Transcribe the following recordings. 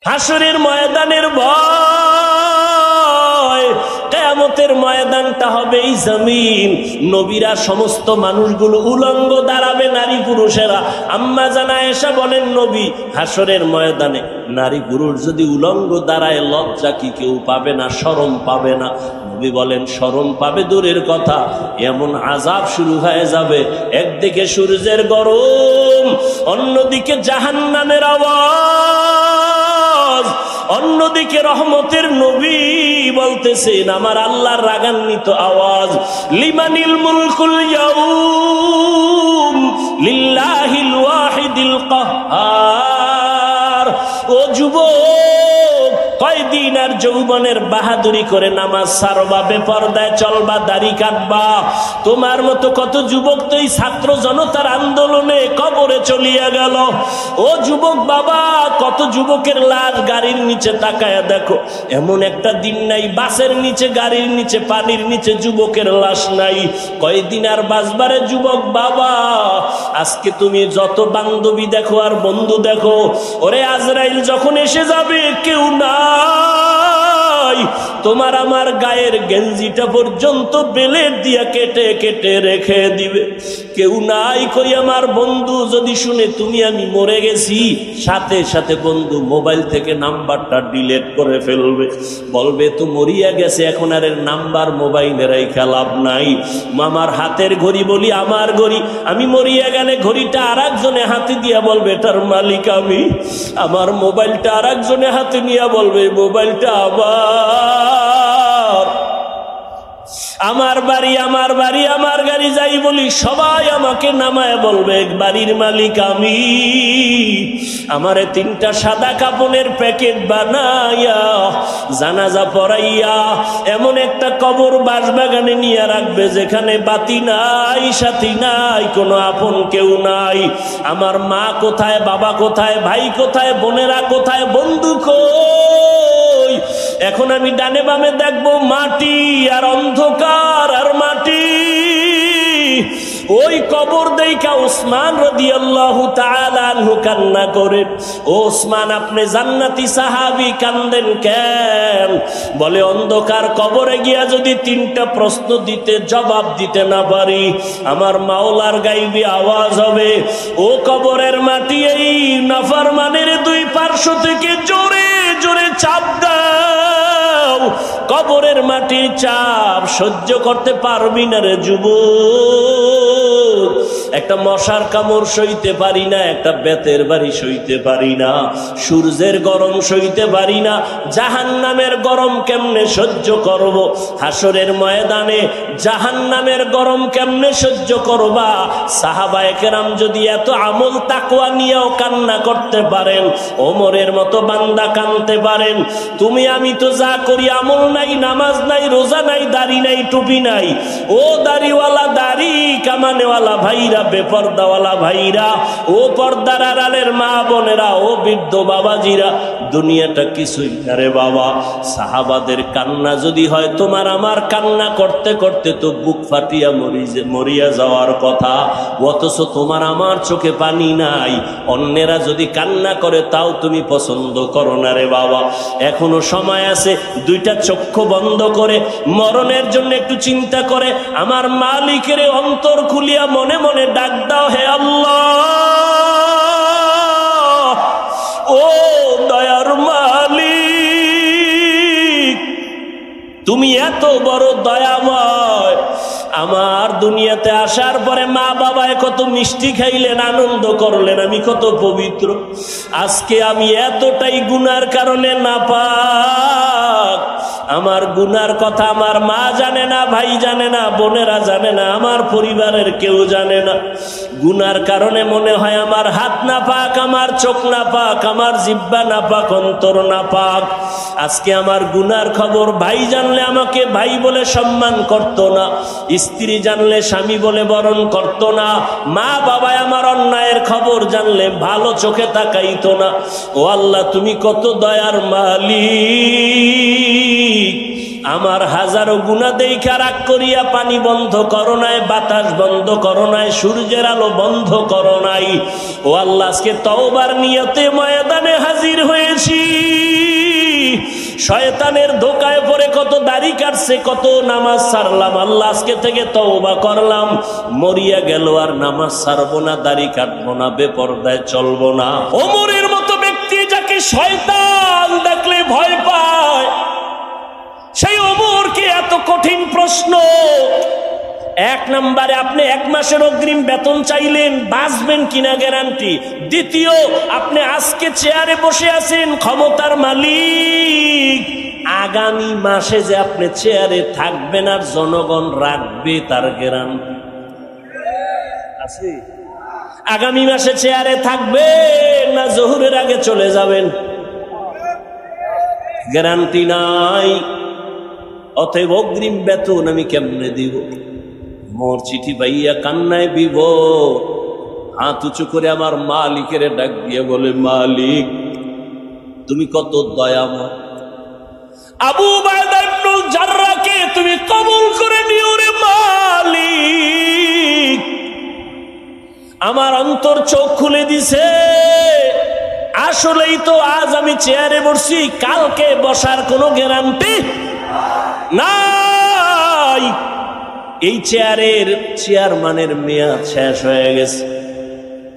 হাসরের ময়দানের ভয়, কিয়ামতের ময়দানটা হবে এই জমিন। নবীরা সমস্ত মানুষগুলো উলঙ্গ দাঁড়াবে, নারী পুরুষেরা। আম্মা জান আয়েশা বলেন, নবী হাসরের ময়দানে নারী পুরুষ যদি উলঙ্গ দাঁড়ায়, লজ্জা কি কেউ পাবে না? শরম পাবে না? নবী বলেন, শরম পাবে দূরের কথা, এমন আযাব শুরু হয়ে যাবে। একদিকে সূর্যের গরম, অন্যদিকে জাহান্নামের আওয়াজ, অন্যদিকে রহমতের নবী বলতেছেন, আমার আল্লাহর রাগান্বিত আওয়াজ, লিমানিল মুলকুল ইয়াউম লিল্লাহিল ওয়াহিদিল কাহ্হার। ও যুবক, কয়দিন আর যৌবনের বাহাদুরি করে নামাজ ছাড়বা, বেপরদায় চলবা, দাড়ি কাটবা? তোমার মতো কত যুবক তো এই ছাত্র জনতার আন্দোলনে কবরে চলিয়া গেল। ও যুবক বাবা, কত যুবকের লাশ গাড়ির নিচে তাকায়া দেখো। এমন একটা দিন নাই বাসের নিচে, গাড়ির নিচে, পানির নিচে যুবকের লাশ নাই। কয়দিন আর বাঁচবারে যুবক বাবা? আজকে তুমি যত বান্ধবী দেখো আর বন্ধু দেখো, ওরে আজরাইল যখন এসে যাবে কেউ নাই। তোমার আমার গায়ের গেঞ্জিটা পর্যন্ত বেলেট দিয়া কেটে কেটে রেখে দিবে, কেউ নাই। কই আমার বন্ধু যদি শুনে তুমি আমি মরে গেছি, সাথে সাথে বন্ধু মোবাইল থেকে নাম্বারটা ডিলিট করে ফেলবে, বলবে তো মরিয়া গেছে, এখন আর এর নাম্বার মোবাইলে রাইখা লাভ নাই। আমার হাতের ঘড়ি বলি আমার ঘড়ি, আমি মরিয়া গেলে ঘড়িটা আর একজনে হাতে দিয়া বলবে এটার মালিক আমি। আমার মোবাইলটা আর একজনে হাতে নিয়ে বলবে মোবাইলটা আমার বাড়ি আমার বাড়ি আমার গাড়ি যাই বলি সবাই আমাকে নামায় বলবে বাড়ির মালিক আমি। আমারে 3টা সাদা কাপড়ের প্যাকেট বানাইয়া জানাজা পড়াইয়া এমন একটা কবর বাসবাগানে নিয়ে রাখবে যেখানে বাতি নাই, সাথী নাই, কোনো আপন কেউ নাই। আমার মা কোথায়, বাবা কোথায়, ভাই কোথায়, বোনেরা কোথায়, বন্ধু কই? এখন আমি ডানে বামে দেখবো মাটি আর অন্ধকার আর মাটি। ওই কবর দেইখা উসমান রাদিয়াল্লাহু তাআলা আনহু কান্না করে। ও উসমান, আপনি জান্নাতি সাহাবী, কান্দেন কেন? বলে অন্ধকার কবরে গিয়া যদি 3টা প্রশ্ন দিতে জবাব দিতে না পারি, আমার মাওলার গাইবি আওয়াজ হবে, ও কবরের মাটি এই নাফরমানের 2 পার্শ্ব থেকে জোরে জোরে চাপ দাও। কবরের মাটির চাপ সহ্য করতে পারবি না রে যুবক। একটা মশার কামড় সইতে পারি না, একটা বেতের বাড়ি সইতে পারি না, সূর্যের গরম সইতে পারি না, জাহান্নামের গরম কেমনে সহ্য করব? হাসরের ময়দানে জাহান্নামের গরম কেমনে সহ্য করবা? সাহাবায়ে কেরাম যদি এত আমল তাকওয়া নিয়েও কান্না করতে পারেন, ওমরের মতো বান্দা কাঁদতে পারেন, তুমি আমি তো যা করি আমল নাই, নামাজ নাই, রোজা নাই, দাড়ি নাই, টুপি নাই। ও দাড়িওয়ালা, দাড়ি কামানেওয়ালা ভাইরা, বেপর্দাওয়ালা ভাইরা, ও পর্দার আড়ালের মা বোনেরা, ও বৃদ্ধ বাবাজিরা, দুনিয়াটা কিছুই না রে বাবা। সাহাবাদের কান্না যদি হয় তোমার আমার কান্না করতে করতে তো বুক ফাটিয়া মরিয়া যাওয়ার কথা, অথচ তোমার আমার চোখে পানি নাই। অন্যেরা যদি কান্না করে তাও তুমি পছন্দ করো না রে বাবা। এখনো সময় আছে, 2টা চক্ষু বন্ধ করে মরণের জন্য একটু চিন্তা করে আমার মালিকের অন্তর খুলিয়া মনে মনে ডাক দাও, হে আল্লাহ, ও দয়ার মালিক, তুমি এত বড় দয়াময়। আমার দুনিয়াতে আসার পরে মা বাবায় কত মিষ্টি খাইলেন, আনন্দ করলেন, আমি কত পবিত্র। আজকে আমি এতটাই গুনার কারণে নাপাক। আমার গুনার কথা আমার মা জানে না, ভাই জানে না, বোনেরা জানে না, আমার পরিবারের কেউ জানে না। গুনার কারণে মনে হয় আমার হাত না পাক, আমার চোখ না পাক, আমার জিহ্বা না পাক, অন্তর না পাক। আজকে আমার গুনার খবর ভাই জানলে আমাকে ভাই বলে সম্মান করত না, স্ত্রী জানলে স্বামী বলে বরণ করত না, মা বাবায় আমার অন্যায়ের খবর জানলে ভালো চোখে তাকাইতো না। ও আল্লাহ, তুমি কত দয়ার মালিক। আমার হাজারো গুনাহ দেইখা রাগ করিয়া পানি বন্ধ করো নাই, বাতাস বন্ধ করো নাই, সূর্যের আলো বন্ধ করো নাই। ও আল্লাহ, আজকে তওবার নিয়তে ময়দানে হাজির হয়েছি। শয়তানের ধোকায় পড়ে কত দাড়ি কাটছে, কত নামাজ ছাড়লাম, আল্লাহ আজকে থেকে তওবা করলাম, মরিয়া গেল আর নামাজ ছাড়বো না, দাড়ি কাটবো না, বেপরদায় চলবো না। ওমরের মতো ব্যক্তি যাকে শয়তান দেখলে ভয় পায়, সেই ওমরকে এত কঠিন প্রশ্ন। এক নম্বরে আপনি 1 মাসের অগ্রিম বেতন চাইলেন, বাঁচবেন কিনা গ্যারান্টি। দ্বিতীয়, আপনি আজকে চেয়ারে বসে আছেন, ক্ষমতার মালিক, আগামী মাসে যে আপনি চেয়ারে থাকবেন আর জনগণ রাখবে তার গ্যারান্টি আছে? আগামী মাসে চেয়ারে থাকবেন না জোহরের আগে চলে যাবেন, গ্যারান্টি নাই। অতএব অগ্রিম বেতন আমি কেমনে দিব? মোর চিঠি পাইয়া কান্নায় বিভোর, হাত উঁচু করে আমার মালিকের ডাক দিয়ে বলে, মালিক তুমি কত দয়াময়, আবু উবাইদা ইবনুল জাররাহকে তুমি কবুল করে নিও রে মালিক। আমার অন্তর চোখ খুলে দিছে, আসলেই তো আজ আমি চেয়ারে বসছি, কালকে বসার কোনো গ্যারান্টি নাই। এই চেয়ারম্যানের মেয়াদ শেষ হয়ে গেছে।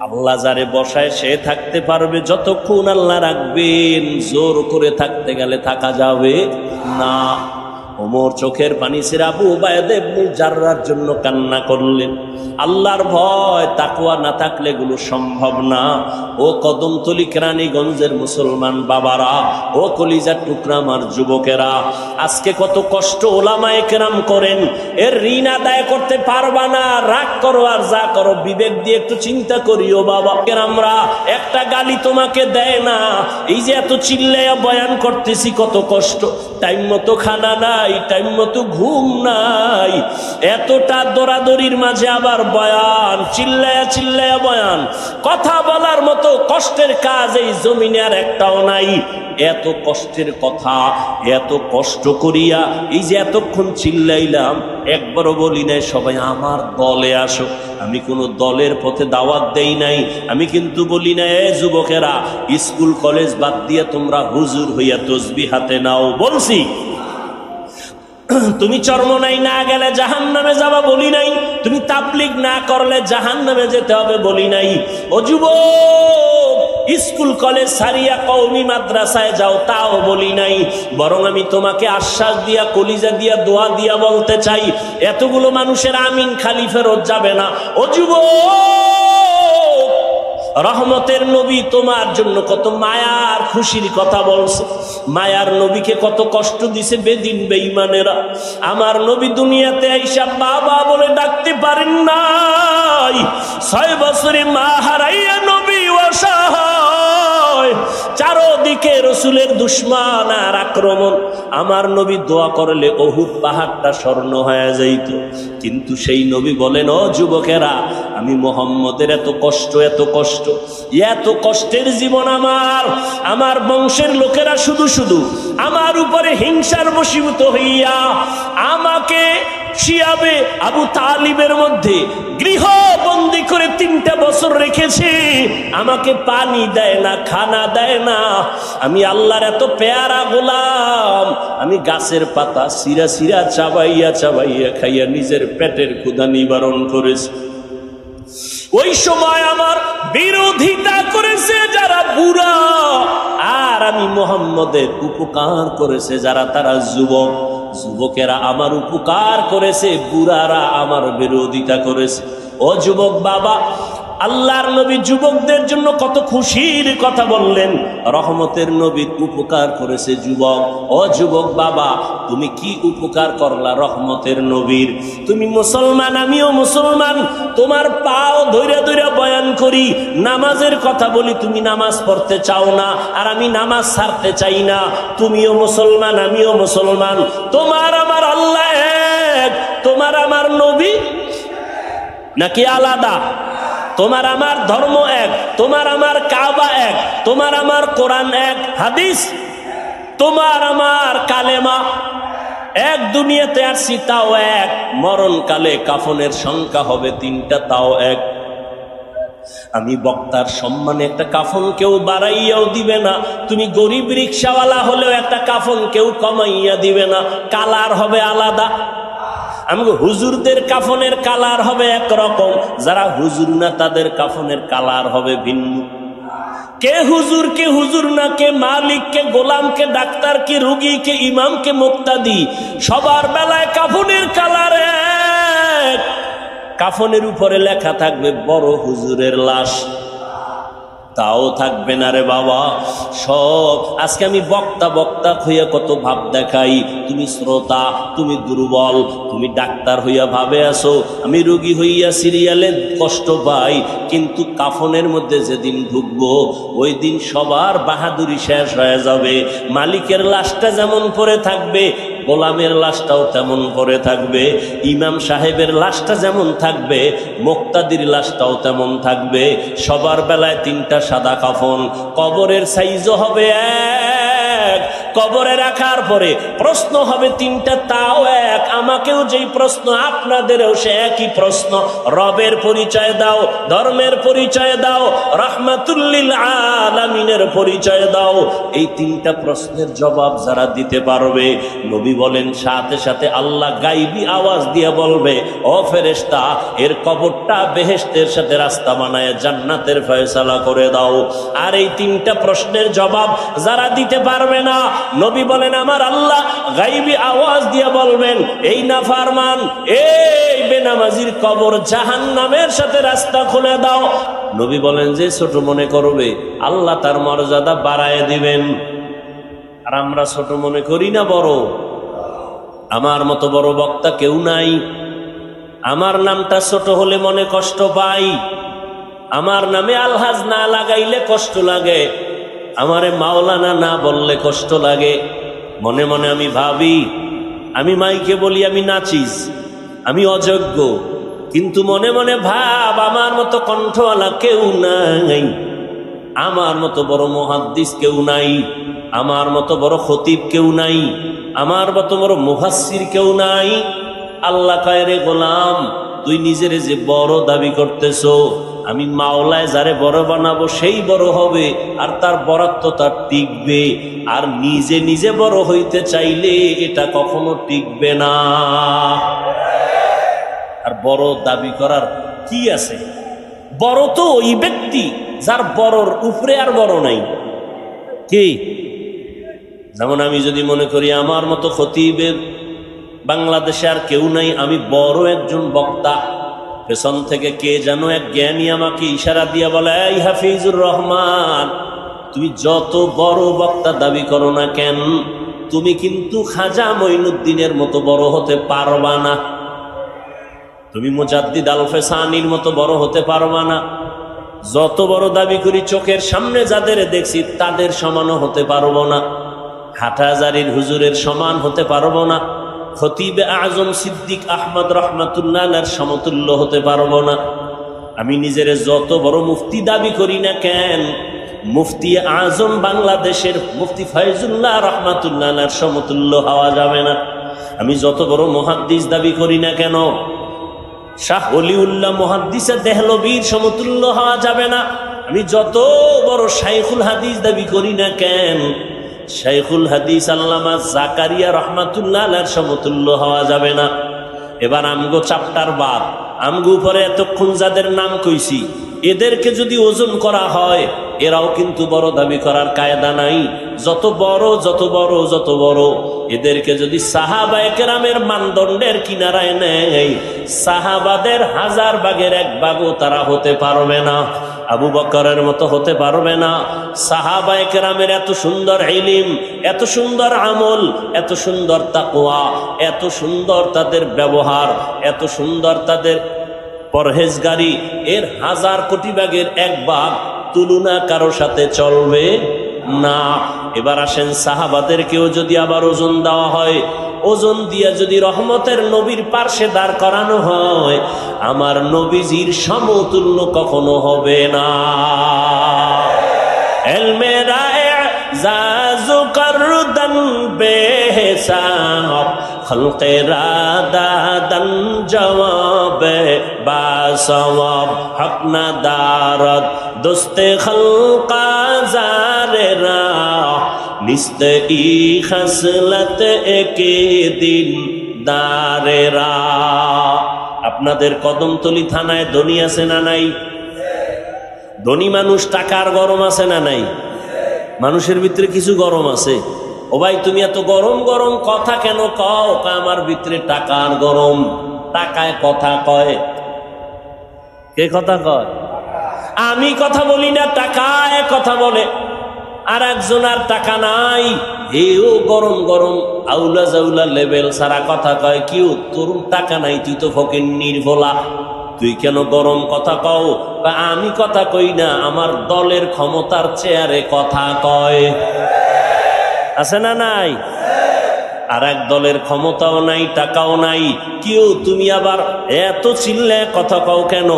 আল্লাহ যারে বসায় সে থাকতে পারবে যতক্ষণ আল্লাহ রাখবেন, জোর করে থাকতে গেলে থাকা যাবে না। ওমর চোখের পানি ছেড়ে আবু উবাইদা ইবনুল জাররাহর জন্য কান্না করলেন। আল্লাহর ভয় তাকওয়া না থাকলে এগুলো সম্ভব না। ও কদমতলী কেরানীগঞ্জের মুসলমান বাবারা, ও কলিজার টুকরা আমার যুবকেরা, আজকে কত কষ্ট ওলামায়ে কেরাম করেন, এর ঋণ আদায় করতে পারবা না, রাগ করো আর যা করো, বিবেক দিয়ে একটু চিন্তা করিও বাবা। কেরামরা একটা গালি তোমাকে দেয় না, এই যে এত চিল্লাইয়া বয়ান করতেছি কত কষ্ট, টাইম মতো খানা নাই, টাইম মতো ঘুম নাই, এতটা দৌড়াদৌড়ির মাঝে আবার বয়ান, চিল্লায়া চিল্লায়া বয়ান, কথা বলার মতো কষ্টের কাজ এই জমিনে আর একটাও নাই। এত কষ্টের কথা, এত কষ্ট করিয়া এই যে এতক্ষণ চিল্লাইলাম, একবারও বলি নাই সবাই আমার দলে আসো। আমি কোনো দলের পথে দাওয়াত দেই নাই। আমি কিন্তু বলি না, এ যুবকেরা স্কুল কলেজ বাদ দিয়ে তোমরা হুজুর হইয়া তসবিহ হাতে নাও, বলছি। তুমি চরমনাই না গেলে জাহান্নামে যাবা বলি নাই, তুমি তাবলীগ না করলে জাহান্নামে যেতে হবে বলি নাই। ও যুবক, স্কুল কলেজ সারিয়া কওমি মাদ্রাসায় যাও তাও বলি নাই, বরং আমি তোমাকে আশ্বাস দিয়া, কলিজা দিয়া, দোয়া দিয়া বলতে চাই, এতগুলো মানুষের আমিন খালি ফেরত যাবে না। ও যুবক, রহমতের নবী তোমার জন্য কত মায়ার খুশির কথা বলছে। মায়ার নবীকে কত কষ্ট দিছে বেদিন বেঈমানেরা। আমার নবী দুনিয়াতে আইসা বাবা বলে ডাকতে পারেন নাই। 6 বছরে মা হারাইয়া নবী অসহায়, চারদিকে রসুলের দুশমান আর আক্রমণ। আমার নবী দোয়া করলে উহুদ পাহাড়টা স্বর্ণ হয়ে যাইত। কিন্তু সেই নবী বলেন, ও যুবকেরা, আমি মুহাম্মদের এত কষ্ট, এত কষ্ট, এত কষ্টের জীবন আমার বংশের লোকেরা শুধু শুধু আমার উপরে হিংসার বশীভূত হইয়া আমাকে শিয়াবে আবু তালিবের মধ্যে গৃহবন্দী করে 3টা বছর রেখেছে। আমাকে পানি দেয় না, খানা দেয় না। আমি আল্লাহর এত পেয়ারা গোলাম, আমি গাছের পাতা সিরা সিরা চাবাইয়া চাবাইয়া খাইয়া নিজের পেটের ক্ষুধা নিবারণ করেছি। ওই সময় আমার বিরোধিতা করেছে যারা বুড়া, আর আমি মুহাম্মদের উপকার করেছে যারা তারা যুবক। যুবকেরা আমার উপকার করেছে, বুড়ারা আমার বিরোধিতা করেছে। ও যুবক বাবা, আল্লাহর নবী যুবকদের জন্য কত খুশির কথা বললেন। রহমতের নবী উপকার করেছে যুবক। ও যুবক বাবা, তুমি কি উপকার করলা রহমতের নবীর? তুমি মুসলমান, আমিও মুসলমান, তোমার পাও ধইরা ধইরা বয়ান করি, নামাজের কথা বলি, তুমি নামাজ পড়তে চাও না, আর আমি নামাজ ছাড়তে চাই না। তুমিও মুসলমান, আমিও মুসলমান, তোমার আমার আল্লাহ এক, তোমার আমার নবী নাকি আলাদা? তোমার আমার ধর্ম এক, তোমার আমার কাবা এক, তোমার আমার কোরআন এক, হাদিস, তোমার আমার কালেমা এক। দুনিয়াতে আসছি তাও এক, মরণকালে কাফনের সংখ্যা হবে 3টা তাও এক। আমি বক্তার সম্মানে একটা কাফন কেউ বাড়াইয়াও দিবে না, তুমি গরিব রিক্সাওয়ালা হলেও একটা কাফন কেউ কমাইয়া দিবে না, কালার হবে আলাদা। আমাকে হুজুরদের কাফনের কালার হবে একরকম, যারা হুজুর না তাদের কাফনের কালার হবে ভিন্ন। কে হুজুর কে হুজুর না, কে মালিক কে গোলাম, কে ডাক্তার কে রোগী, কে ইমাম কে মুক্তাদি, সবার বেলায় কাফনের কালার এক। কাফনের উপরে লেখা থাকবে বড় হুজুরের লাশ, তাও থাকবে না রে বাবা সব। আজকে আমি বক্তা বক্তা হইয়া কত ভাব দেখাই, তুমি শ্রোতা, তুমি দুর্বল, তুমি ডাক্তার হইয়া ভাবে আসো, আমি রোগী হইয়া সিরিয়ালে কষ্ট পাই। কিন্তু কাফনের মধ্যে যেদিন ঢুকবো ওই দিন সবার বাহাদুরি শেষ হয়ে যাবে। মালিকের লাশটা যেমন পড়ে থাকবে, গোলামের লাশটাও তেমন পড়ে থাকবে, ইমাম সাহেবের লাশটা যেমন থাকবে, মুক্তাদির লাশটাও তেমন থাকবে। সবার বেলায় তিনটা সাদা কাফন, কবরের সাইজও হবে এক, কবরে রাখার পরে প্রশ্ন হবে তিনটা, তাও এক। আমাকেও যেই প্রশ্ন আপনাদেরও সে একই প্রশ্ন। রবের পরিচয় দাও, ধর্মের পরিচয় দাও, রাহমাতুল্লিল আলামিনের পরিচয় দাও। এই তিনটা প্রশ্নের জবাব যারা দিতে পারবে, নবী বলেন সাথে সাথে আল্লাহ গাইবি আওয়াজ দিয়ে বলবে, ও ফেরেশতা, এর কবরটা বেহেশতের সাথে রাস্তা বানায় জান্নাতের ফয়সালা করে দাও। আর এই তিনটা প্রশ্নের জবাব যারা দিতে পারবে না, নবী বলেন আমার আল্লাহ গাইবি আওয়াজ দিয়ে বলবেন, এই নাফরমান, এই বেনামাজির কবর জাহান্নামের সাথে রাস্তা খুলে দাও। নবী বলেন যে ছোট মনে করবে আল্লাহ তার মর্যাদা বাড়ায় দিবেন। আর আমরা ছোট মনে করি না বড়। আমার মতো বড় বক্তা কেউ নাই। আমার নামটা ছোট হলে মনে কষ্ট পাই, আমার নামে আলহাজ না লাগাইলে কষ্ট লাগে, আমারে মাওলানা না বললে কষ্ট লাগে। মনে মনে আমি ভাবি, আমি মাইকে বলি আমি নাচিস, আমি অযোগ্য, কিন্তু মনে মনে ভাব আমার মতো কণ্ঠওয়ালা কেউ নাই, আমার মতো বড় মুহাদ্দিস কেউ নাই, আমার মতো বড় খতিব কেউ নাই, আমার মতো বড় মুফাসসির কেউ নাই। আল্লাহ কয়, রে গোলাম, তুই নিজের যে বড় দাবি করতেছো, আমি মাওলায় যারে বড় বানাবো সেই বড় হবে, আর তার বরাত্ম তার টিকবে। আর নিজে নিজে বড় হইতে চাইলে এটা কখনো টিকবে না। আর বড় দাবি করার কি আছে? বড় তো ওই ব্যক্তি যার বড়র উপরে আর বড় নাই। কি? যেমন আমি যদি মনে করি আমার মতো খতিবের বাংলাদেশে আর কেউ নাই, আমি বড় একজন বক্তা, পেছন থেকে কে যেন এক জ্ঞানী আমাকে ইশারা দিয়া বলে, এই হাফিজুর রহমান, তুমি যত বড় বক্তা দাবি করো না কেন, তুমি কিন্তু খাজা মঈনুদ্দিনের মতো বড় হতে পারবা না, তুমি মুজাদ্দিদ আল ফেসানির মতো বড় হতে পারবা না। যত বড় দাবি করি চোখের সামনে যাদের দেখছি তাদের সমানও হতে পারবো না, হাটহাজারীর হুজুরের সমান হতে পারবো না, খতিবে আজম সিদ্দিক আহমদ রহমাতুল্লাহর সমতুল্য হতে পারবো না। আমি নিজের যত বড় মুফতি দাবি করি না কেন, মুফতি আজম বাংলাদেশের মুফতি ফয়জুল্লাহ রহমাতুল্লাহর সমতুল্য হওয়া যাবে না। আমি যত বড় মুহাদ্দিস দাবি করি না কেন, শাহ ওলিউল্লাহ মুহাদ্দিসে দেহলবীর সমতুল্য হওয়া যাবে না। আমি যত বড় শাইখুল হাদিস দাবি করি না কেন, শাইখুল হাদিস আল্লামা জাকারিয়া রহমাতুল্লাহর সমতুল্য হওয়া যাবে না। এবার আমগো চ্যাপ্টার বাদ, আমগো উপরে এতক্ষণ যাদের নাম কইছি, এদেরকে যদি ওজন করা হয়, এরাও কিন্তু বড় দাবি করার কায়দা নাই। যত বড় যত বড় যত বড়, এদেরকে যদি সাহাবায়ে কেরামের মানদণ্ডের কিনারায় নেই, সাহাবাদের 1000 ভাগের 1 ভাগও তারা হতে পারবে না, আবু বকরের মতো হতে পারবে না। সাহাবায়ে কেরামের এত সুন্দর ইলম, এত সুন্দর আমল, এত সুন্দর তাকওয়া, এত সুন্দর তাদের ব্যবহার, এত সুন্দর তাদের পরহেজগারি, এর 1000 কোটি ভাগের 1 ভাগ তুলনা কারো সাথে চলবে না। এবার আসেন, সাহাবাদেরকেও যদি আবার ওজন দেওয়া হয়, ওজন দিয়া যদি রহমতের নবীর পার্শ্বে দাঁড় করানো হয়, আমার নবীজির সমতুল্য কখনো হবে না। এলমেরা জাজু করদান বেহিসাব খলকেরা দাদান জবাবে বা সওয়াব হক না দারদ দোস্তে খলকা জারেরা নিস্তে ই খসলত একে দিন দারেরা। আপনাদের কদমতলী থানায় ধনী আছে না নাই? ধনী মানুষ টাকার গরম আছে না নাই? মানুষের ভিতরে কিছু গরম আছে। ও ভাই তুমি এত গরম গরম কথা কেন কও? আমার ভিতরে টাকার গরম। টাকায় কথা কয়। কে কথা কয়? আমি কথা বলি না, টাকায় কথা বলে। আর একজন আর টাকা নাই, এও গরম গরম আউলা জাউলা লেভেল সারা কথা কয়। কি তোর টাকা নাই, তুই তো ফকির নির্ভোলা, তুই কেন গরম কথা কও? আমি কথা কই না, আমার দলের ক্ষমতার চেয়ারে কথা কয়। আছে না নাই? আর এক দলের ক্ষমতাও নাই, টাকাও নাই, কেউ তুমি আবার এত চিল্লে কথা কও কেন?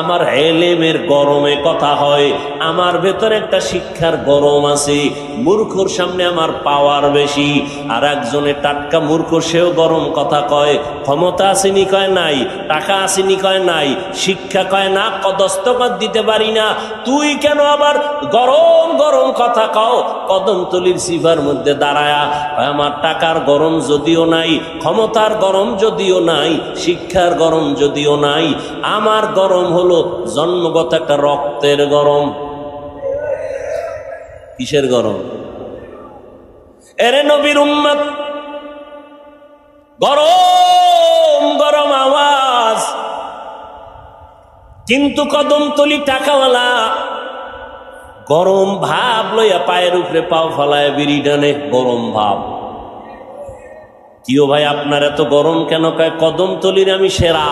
আমার এলেমের গরমে কথা হয়, আমার ভেতরে একটা শিক্ষার গরম আছে। মূর্খর সামনে আমার পাওয়ার বেশি। আর একজনের টাটকা মূর্খ, সেও গরম কথা কয়। ক্ষমতা আসেনি কয় নাই, টাকা আসেনি কয় নাই, শিক্ষা কয় না, দস্তখত দিতে পারি না। তুই কেন আবার গরম গরম কথা কও? কদমতলীর সিফার মধ্যে দাঁড়ায়া আমার টাকার গরম যদিও নাই, ক্ষমতার গরম যদিও নাই, শিক্ষার গরম যদিও নাই, আমার গরম হলো জন্মগত একটা রক্তের গরম। কিসের গরম? এরে নবীর উম্মত, গরম গরম আওয়াজ। কিন্তু কদমতলী টাকাওয়ালা গরম ভাব লইয়া পায়ের উপরে পাও ফলায় বিড়ি টানে, গরম ভাব। কিও ভাই আপনার এত গরম কেন? কয় কদমতলীর আমি সেরা।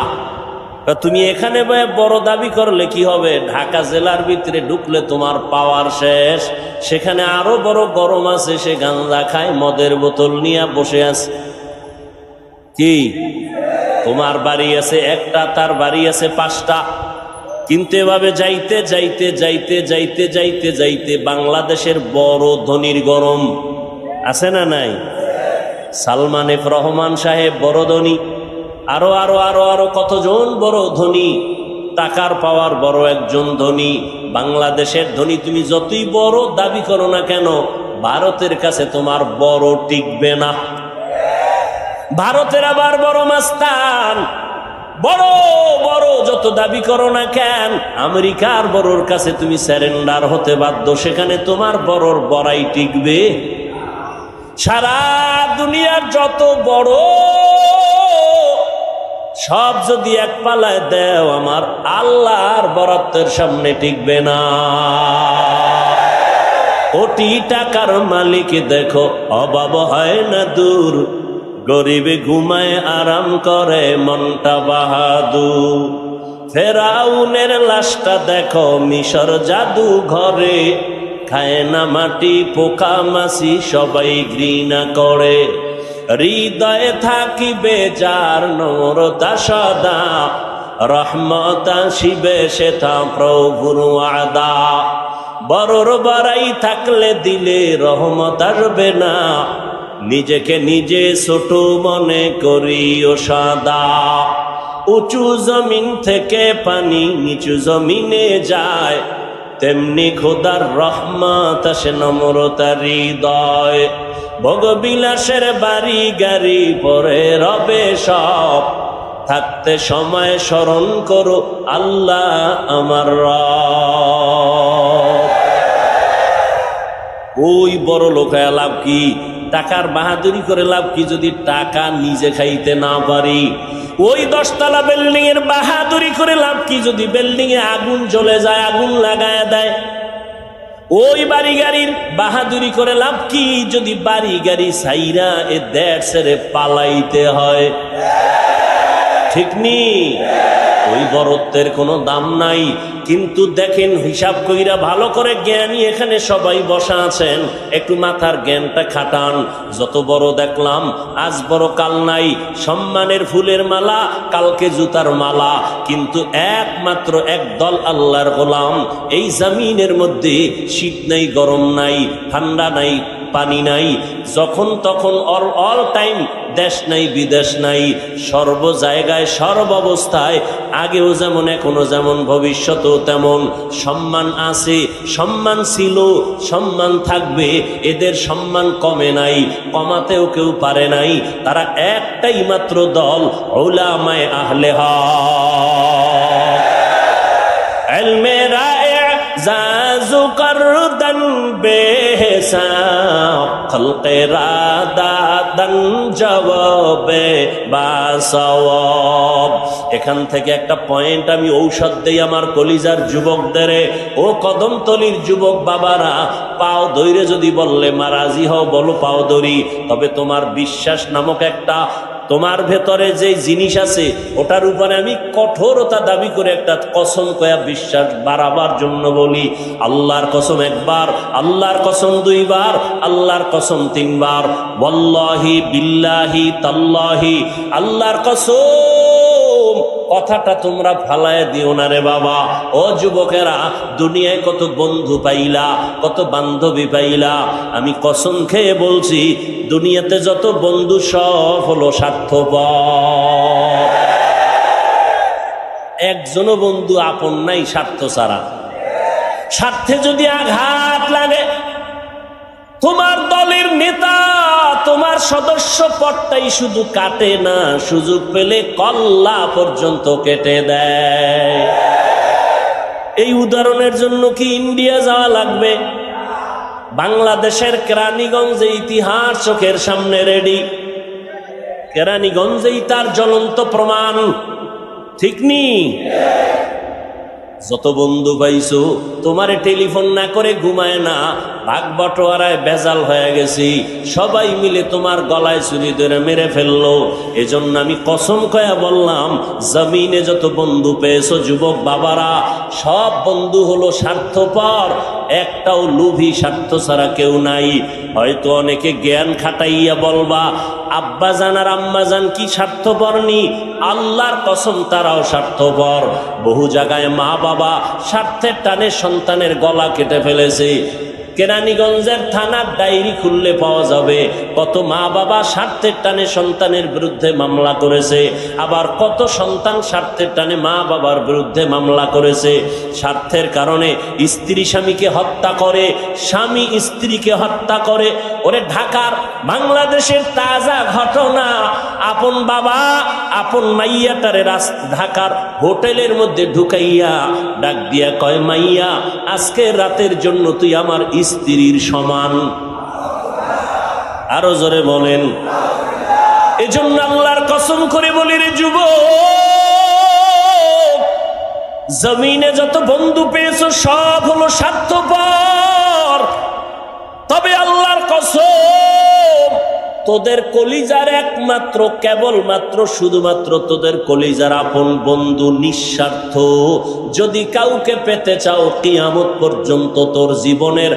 তুমি এখানে বড় দাবি করলে কি হবে? ঢাকা জেলার ভিতরে ঢুকলে তোমার পাওয়ার শেষ। সেখানে আরো বড় গরম আছে, সে গাঁজা খায়, মদের বোতল নিয়ে বসে আছে। কি তোমার বাড়ি আছে একটা, তার বাড়ি আছে 5টা। কিন্তু এভাবে যাইতে যাইতে যাইতে যাইতে যাইতে যাইতে বাংলাদেশের বড় ধনীর গরম আছে না নাই? সালমান এফ রহমান সাহেব বড় ধনী, আরো আরো আরো আরো কতজন বড় ধনী, টাকার পাওয়ার বড় একজন ধনী। বাংলাদেশের ধনী তুমি যতই বড় দাবি করো না কেন, ভারতের কাছে তোমার বড় টিকবে না। ভারতের আবার বড় মাস্তান, বড় বড় যত দাবি করো না কেন, আমেরিকার বড়র কাছে তুমি স্যারেন্ডার হতে বাধ্য। সেখানে তোমার বড়র বড়াই টিকবে। সারা দুনিয়ার যত বড় সব যদি এক পালায় দেও, আমার আল্লাহর বরাদ্দের সামনে টিকবে না। কোটি টাকার মালিক দেখো, অভাব হয় না দূর, গরিবে ঘুমায় আরাম করে মনটা বাহাদুর। ফেরাউনের লাশটা দেখো মিশর জাদু ঘরে, খায় না মাটি পোকা মাছি সবাই ঘৃণা করে। হৃদয়ে থাকিবে যার নম্রতা সদা, রহমত আসিবে সেটা প্রভুর ওয়াদা। বড়র বাড়াই থাকলে দিলে রহমত আসবে না, নিজেকে নিজে ছোট মনে করিও সদা। উঁচু জমিন থেকে পানি নিচু জমিনে যায়, তেমনি খোদার রহমত আসে নম্রতার হৃদয়। ভোগবিলাসের বাড়ি গাড়ি পরে রবে সব, থাকতে সময় স্মরণ করো আল্লাহ আমার রব। ওই বড় লোক লাভ কি? টাকার বাহাদুরি করে লাভ কি যদি টাকা নিজে খাইতে না পারি? ওই 10 তলা বিল্ডিং এর বাহাদুরি করে লাভ কি যদি বিল্ডিং এ আগুন জ্বলে যায়, আগুন লাগায় দেয়? ওই বাড়ি গাড়ির বাহাদুরি করে লাভ কি যদি বাড়ি গাড়ি সাইরা এ দেড় ছেড়ে পালাইতে হয়? ঠিক নি? ওই বড়ত্বের কোনো দাম নাই। কিন্তু দেখেন হিসাব কইরা ভালো করে, জ্ঞানী এখানে সবাই বসা আছেন, একটু মাথার জ্ঞানটা খাটান। যত বড় দেখলাম আজ বড় কাল নাই, সম্মানের ফুলের মালা কালকে জুতার মালা। কিন্তু একমাত্র একদল আল্লাহর গোলাম। এই জমিনের মধ্যে শীত নাই, গরম নাই, ঠান্ডা নাই, পানি নাই, যখন তখন অল টাইম দেশ নাই বিদেশ নাই, সর্ব জায়গায় সর্ব অবস্থায় আগেও যেমন এখনো যেমন ভবিষ্যতেও তেমন সম্মান আছে, সম্মান ছিল, সম্মান থাকবে। এদের সম্মান কমে নাই, কমাতেও কেউ পারে নাই। তারা একটাই মাত্র দল, উলামায়ে আহলে হক। ইলমে জাজু করদন বেহসাব খলকে রাদাদন জবাবে বাসওয়াব। এখান থেকে একটা পয়েন্ট আমি ঔষধ দেই আমার কলিজার যুবকদের। ও কদমতলির যুবক বাবারা, পাও দইরে যদি বললে মা রাজি হও, বলো পাও দড়ি। তবে তোমার বিশ্বাস নামক একটা তোমার ভেতরে যে জিনিস আছে ওটার উপরে আমি কঠোরতা দাবি করে একটা কসম কয়া বিশ্বাস বাড়াবার জন্য বলি। আল্লাহর কসম একবার, আল্লাহর কসম দুইবার, আল্লাহর কসম তিনবার। ওয়াল্লাহি বিল্লাহি তাল্লাহি, আল্লাহর কসম। কথাটা তোমরা ফালায় দিও না রে বাবা। ও যুবকেরা, দুনিয়ায় কত বন্ধু পাইলা, কত বান্ধবী পাইলা, আমি কসম খেয়ে বলছি দুনিয়াতে যত বন্ধু সব হলো স্বার্থপর। একজনও বন্ধু আপন নাই স্বার্থ ছাড়া। স্বার্থে যদি আঘাত লাগে, তোমার দলের নেতা তোমার সদস্য পদটাই শুধু কাটে না, সুযোগ পেলে কল্লা পর্যন্ত কেটে দেয়। এই উদাহরণের জন্য কি ইন্ডিয়া যাওয়া লাগবে? বাংলাদেশের কেরানীগঞ্জে ইতিহাস চোখের সামনে রেডি। কেরানীগঞ্জেই তার জ্বলন্ত প্রমাণ, ঠিক নি? যত বন্ধু পাইছো, তোমারে টেলিফোন না করে ঘুমায় না, ভাগ বটোয়ারায় বেজাল হয়ে গেছি, সবাই মিলে তোমার গলায় ছুরি ধরে মেরে ফেললো। এজন্য আমি কসম কয়া বললাম, জমিনে যত বন্ধু পেয়েছো যুবক বাবারা, সব বন্ধু হলো স্বার্থপর, একটাও লোভী স্বার্থ ছাড়া কেউ নাই। হয়তো অনেকে জ্ঞান খাটাইয়া বলবা আব্বাজান আর আম্মাজান কি স্বার্থপর নি? আল্লাহর কসম তারাও স্বার্থপর। বহু জায়গায় মা বাবা স্বার্থের টানে সন্তানের গলা কেটে ফেলেছে। কেরানীগঞ্জের থানার ডায়েরি খুললে পাওয়া যাবে কত মা বাবা স্বার্থের টানে সন্তানের বিরুদ্ধে মামলা করেছে, আবার কত সন্তান স্বার্থের টানে মা বাবার বিরুদ্ধে মামলা করেছে। স্বার্থের কারণে স্ত্রী স্বামীকে হত্যা করে, স্বামী স্ত্রীকে হত্যা করে। ওরে ঢাকার বাংলাদেশের তাজা ঘটনা, আপন বাবা আপন মাইয়াটারে ঢাকার হোটেলের মধ্যে ঢুকাইয়া ডাক দিয়া কয়, মাইয়া আজকে রাতের জন্য তুই আমার স্ত্রীর সমান। আরো জোরে বলেন। এজন্য আল্লাহর কসম করে বলি রে যুবক, জমিনে যত বন্ধু পেয়েছো সব হলো স্বার্থপর। তবে আল্লাহর কসম, তোদের কলিজার একমাত্র কেবলমাত্র শুধুমাত্র তোদের কলিজার আপন বন্ধু নিঃস্বার্থ। যদি কাউকে পেতে চাও কিয়ামত পর্যন্ত তোর জীবনের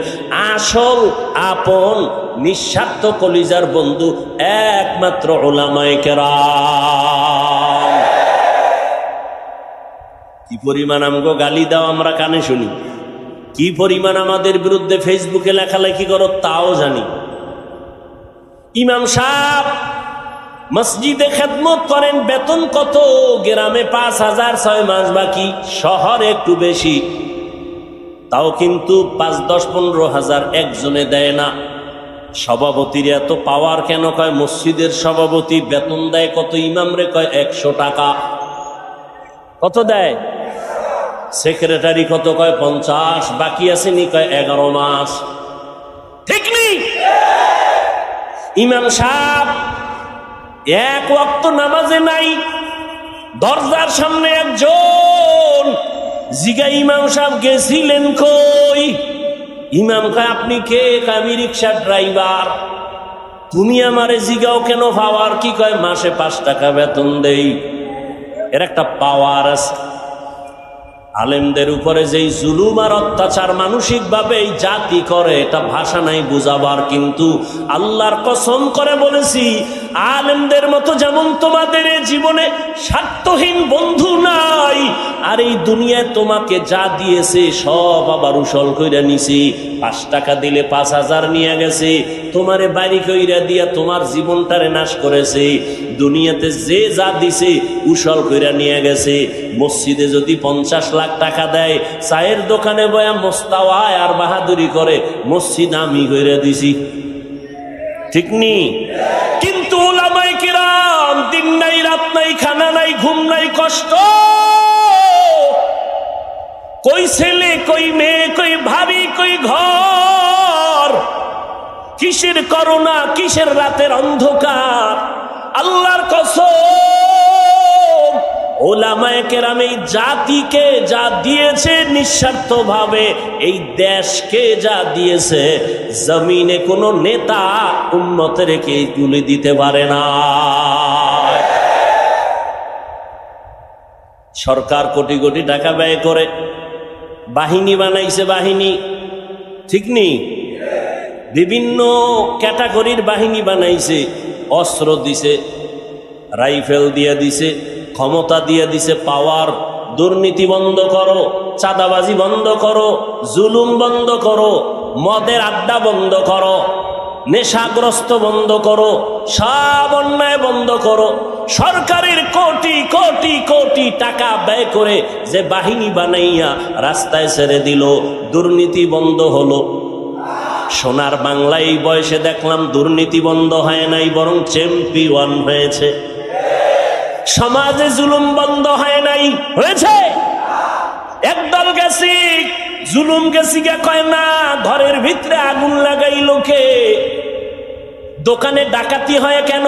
আসল আপন নিঃস্বার্থ কলিজার বন্ধু একমাত্র উলামায়ে কেরাম। কি পরিমাণ আমগো গালি দাও আমরা কানে শুনি, কি পরিমাণ আমাদের বিরুদ্ধে ফেসবুকে লেখালেখি করো তাও জানি। ইমাম সাহেব মসজিদে খেদমত করেন, বেতন কত? গ্রামে 5,000, 6 মাস বাকি, শহরে একটু বেশি, তাও কিন্তু 5, 10, 15,000 একজনে দেয় না। সভাপতির এত পাওয়ার কেন? কয় মসজিদের সভাপতি বেতন দেয় কত? ইমাম রে কয় 100 টাকা। কত দেয়? সেক্রেটারি কত? কয় 50। বাকি আসেনি? কয় 11 মাস। ঠিক নেই? ইমাম সাহেব এক ওয়াক্ত নামাজে নাই, দরজার সামনে একজন জিগা, ইমাম সাহেব গেছিলেন কই? ইমাম কয় আপনি কে? আমি রিক্সার ড্রাইভার। তুমি আমারে জিগাও কেন? পাওয়ার কি? কয় মাসে 5 টাকা বেতন দেই। এর একটা পাওয়ার আছে। আলেমদের উপরে যেই জুলুম আর অত্যাচার মানসিকভাবে এই জাতি করে, এটা ভাষা নাই বুঝাবার। কিন্তু আল্লাহর কসম করে বলেছি, আলেমদের মতো যেমন তোমাদের জীবনে স্বার্থহীন বন্ধু নাই, আর এই দুনিয়ায় তোমাকে যা দিয়েছে সব আবার উসল কইরা নিছে। 5 টাকা দিলে 5000 নিয়ে গেছে, তোমারে বাড়ি কইরা দিয়া তোমার জীবনটারে নাশ করেছে। দুনিয়াতে যে যা দিছে উসল কইরা নিয়ে গেছে। মসজিদে যদি 50 লাখ টাকা দেয়, চায়ের দোকানে বয়া মোস্তাওয়ায় আর বাহাদুরি করে মসজিদ আমি কইরা দিছি, ঠিক নি? কিন্তু উলামায়ে কিরাম দিন নাই রাত নাই, খানা নাই ঘুম নাই, কষ্ট। কই ছেলে কই মেয়ে কই ভাবি কই ঘর, কিসের করোনা কিসের রাতের অন্ধকার। আল্লাহর কসম, উলামায়ে কেরাম এই জাতিকে যা দিয়েছে নিঃস্বার্থ ভাবে, এই দেশকে যা দিয়েছে, জমিনে কোনো নেতা উম্মতের কে তুলে দিতে পারে না। সরকার কোটি কোটি টাকা ব্যয় করে বাহিনী বানাইছে, বাহিনী, ঠিক নি? বিভিন্ন ক্যাটাগরির বাহিনী বানাইছে, অস্ত্র দিছে, রাইফেল দিয়ে দিছে, ক্ষমতা দিয়ে দিছে, পাওয়ার। দুর্নীতি বন্ধ করো, চাঁদাবাজি বন্ধ করো, জুলুম বন্ধ করো, মদের আড্ডা বন্ধ করো, নেশাগ্রস্ত বন্ধ করো, সব অন্যায় বন্ধ করো। সরকারের কোটি কোটি কোটি টাকা ব্যয় করে যে বাহিনী বানাইয়া রাস্তায় ছেড়ে দিল, দুর্নীতি বন্ধ হলো। সোনার বাংলায় এই বয়সে দেখলাম দুর্নীতি বন্ধ হয় নাই, বরং চ্যাম্পিয়ন হয়েছে। সমাজে জুলুম বন্ধ হয় নাই, হয়েছে। একদল গেছি জুলুম গেছি গে কয় না, ঘরের ভিতরে আগুন লাগাই লোকে, দোকানে ডাকাতি হয় কেন?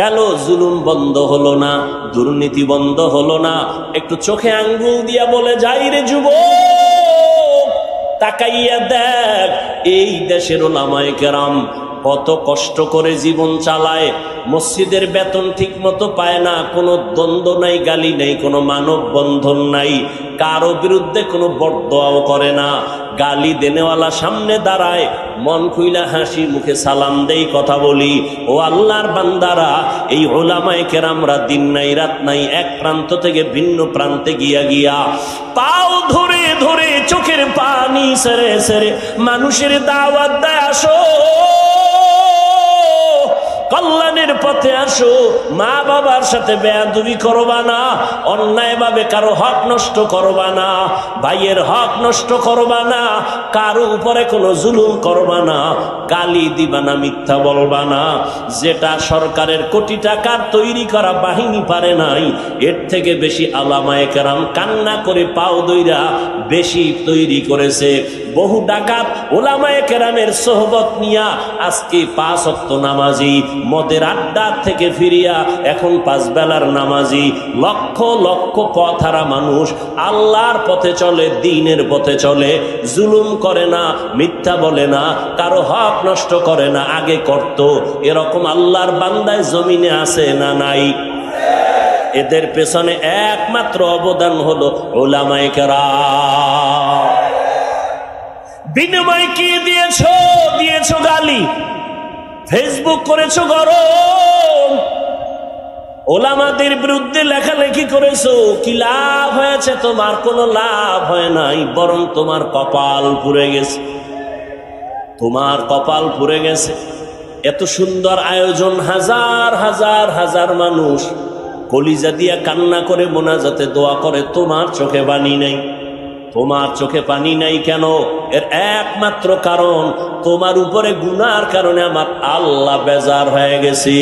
গেল, জুলুম বন্ধ হলো না, দুর্নীতি বন্ধ হলো না। একটু চোখে আঙ্গুল দিয়া বলে যাই রে যুবক, তাকাইয়া দেখ এই দেশের উলামায়ে কেরাম কত কষ্ট করে জীবন চালায়। মসজিদের বেতন ঠিক মতো পায় না, কোনো দ্বন্দ্ব নাই, গালি নেই, কোনো মানব বন্ধন নাই, কারো বিরুদ্ধে কোনো বরদোয়াও করে না। গালি দেনেওয়ালা সামনে দাঁড়ায়, মন খুইলা হাসি মুখে সালাম দেই, কথা বলি। ও আল্লাহর বান্দারা, এই উলামায়ে কেরামরা দিন নাই রাত নাই, এক প্রান্ত থেকে ভিন্ন প্রান্তে গিয়া গিয়া পাও ধরে ধরে চোখের পানি সেরে সেরে মানুষের দাওয়াত দেয়, আসো কল্যাণের পথে আসো, মা বাবার সাথে বেয়াদবি করবা না, অন্যায় ভাবে কারো হক নষ্ট করবা না, ভাইয়ের হক নষ্ট করবা না, কারো উপরে কোনো জুলুম করবা না, গালি দিবা না, মিথ্যা বলবা না। যেটা সরকারের কোটি টাকার তৈরি করা বাহিনী পারে নাই, এর থেকে বেশি উলামায়ে কেরাম কান্না করে পাও দইরা বেশি তৈরি করেছে। বহু ডাকাত উলামায়ে কেরামের সোহবত নিয়া আজকে 5 ওয়াক্ত নামাজি, মদের আড্ডা থেকে ফিরিয়া এখন 5 বেলার নামাজি, লক্ষ লক্ষ পথহারা মানুষ আল্লাহর পথে চলে, দ্বীনের পথে চলে, জুলুম করে না, মিথ্যা বলে না, কারো হক নষ্ট করে না, আগে করত। এরকম আল্লাহর বান্দায় জমিনে আছে না নাই? এদের পেছনে একমাত্র অবদান হলো উলামায়ে কেরাম। বিনিময় কি দিয়েছো? দিয়েছো গালি, ফেসবুক করেছো গরম, ওলামাদের বিরুদ্ধে লেখালেখি করেছো। কি লাভ হয়েছে? তোমার কোনো লাভ হয় নাই, বরং তোমার কপাল পুড়ে গেছে, তোমার কপাল পুড়ে গেছে। এত সুন্দর আয়োজন, হাজার হাজার হাজার মানুষ কলিজা দিয়া কান্না করে মোনাজাতে দোয়া করে, তোমার চোখে পানি নাই। তোমার চোখে পানি নাই কেন? এর একমাত্র কারণ, তোমার উপরে গুনার কারণে আমার আল্লাহ বেজার হয়ে গেছে।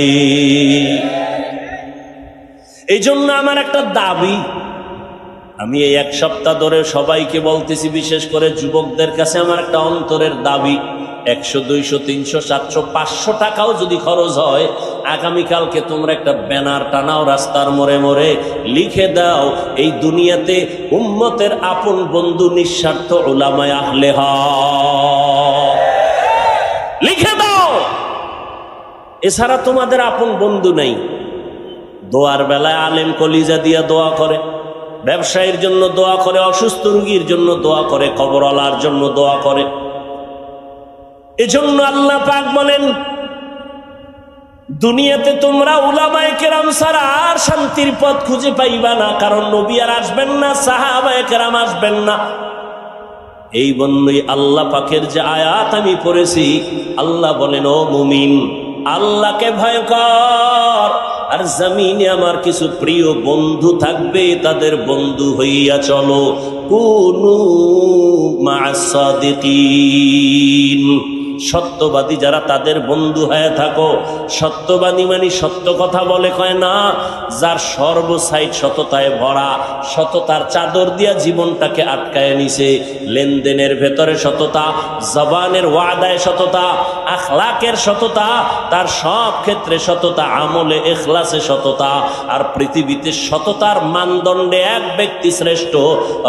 এই জন্য আমার একটা দাবি, আমি এই 1 সপ্তাহ ধরে সবাইকে বলতেছি, বিশেষ করে যুবকদের কাছে আমার একটা অন্তরের দাবি, 100, 200, 300, 700, 500 টাকাও যদি খরচ হয়, আগামীকালকে তোমরা একটা ব্যানার টানাও রাস্তার মোড়ে মোড়ে, লিখে দাও এই দুনিয়াতে উম্মতের আপন বন্ধু নিঃস্বার্থ উলামায়ে আহলে হক, লিখে দাও। এছাড়া তোমাদের আপন বন্ধু নেই। দোয়ার বেলায় আলেম কলিজা দিয়া দোয়া করে, ব্যবসায়ীর জন্য দোয়া করে, অসুস্থ রোগীর জন্য দোয়া করে, কবরওয়ালার জন্য দোয়া করে। এজন্য আল্লাহ পাক বলেন, দুনিয়াতে তোমরা উলামায়ে কেরাম ছাড়া আর শান্তির পথ খুঁজে পাইবা না, কারণ নবী আর আসবেন না, সাহাবায়ে কেরাম আসবেন না। এই বন্ধুই আল্লাহ পাকের যে আয়াত আমি পড়েছি, আল্লাহ বলেন, ও মুমিন, আল্লাহকে ভয় কর, আর জমিনে আমার কিছু প্রিয় বন্ধু থাকবে, তাদের বন্ধু হইয়া চলো। কুনু মা'আস সাদিকিন, সত্যবাদী যারা তাদের বন্ধু হয়ে থাকো। সত্যবাদী মানে সত্য কথা বলে কয় না, যার সর্বসাইড সততায় ভরা, সততার চাদর দিয়া জীবনটাকে আটকায় নিছে। লেনদেনের ভেতরে সততা, জবানের ওয়াদায় সততা, আখলাকের সততা, তার সব ক্ষেত্রে সততা, আমলে ইখলাসে সততা। আর পৃথিবীতে সততার মানদণ্ডে এক ব্যক্তি শ্রেষ্ঠ,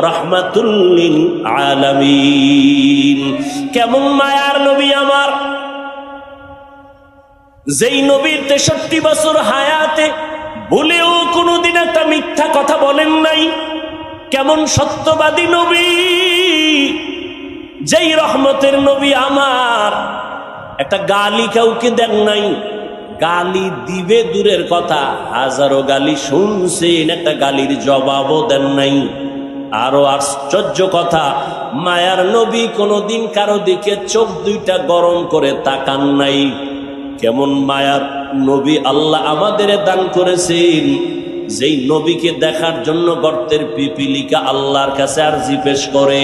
রাহমাতুল লিল আলামিন। কেমন মায়ার নবী আমার, যেই নবীর 63 বছর হায়াতে ভুলেও কোনোদিন একটা মিথ্যা কথা বলেন নাই। কেমন সত্যবাদী নবী, যেই রহমতের নবী আমার, একটা গালি কাউকে দেন নাই। গালি দিবে দূরের কথা, হাজারো গালি শুনছেন, একটা গালির জবাবও দেন নাই। আরো আশ্চর্য কথা, মায়ার নবী কোনোদিন কারো দিকে চোখ দুইটা গরম করে তাকান নাই। কেমন মায়ার নবী আল্লাহ আমাদের দান করেছেন, যেই নবীকে দেখার জন্য গর্তের পিপিলিকা আল্লাহর কাছে আরজি পেশ করে,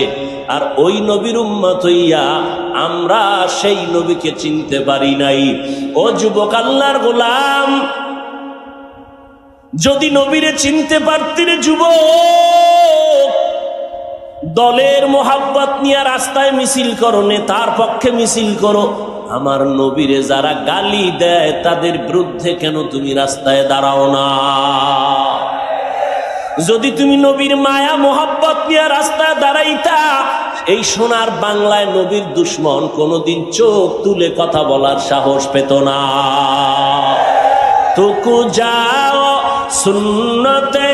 আর ওই নবীর উম্মত হইয়া আমরা সেই নবীকে চিনতে পারি নাই। ও যুবক আল্লাহর গোলাম, যদি নবীরে চিনতে পারতি রে যুবক, দলের মোহাব্বত নিয়ে রাস্তায় মিছিল করো, নেতার পক্ষে মিছিল করো। আমার নবীরে যারা গালি দেয় তাদের বিরুদ্ধে কেন তুমি রাস্তায় দাঁড়াও না? যদি তুমি নবীর মায়া মোহাব্বত নিয়ে রাস্তায় দাঁড়াইতা, এই সোনার বাংলায় নবীর দুশ্মন কোনোদিন চোখ তুলে কথা বলার সাহস পেত না। তুকু যাও সুন্নতে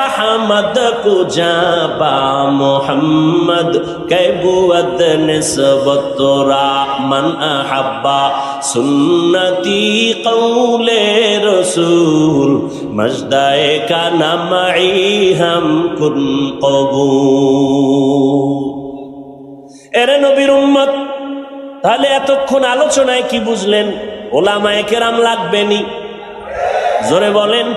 আহমদ কো জাবা মোহাম্মদ কেবুয়ত নিসবত রা মান আহাব্বা সুন্নতি কৌলে রসুল মজদায়ে কা নামাই হাম কুন কবুল। এরে নবীর উম্মত, তাহলে এতক্ষণ আলোচনায় কি বুঝলেন? ওলামায়ে কেরাম লাগবেনি? জোরে বলেন।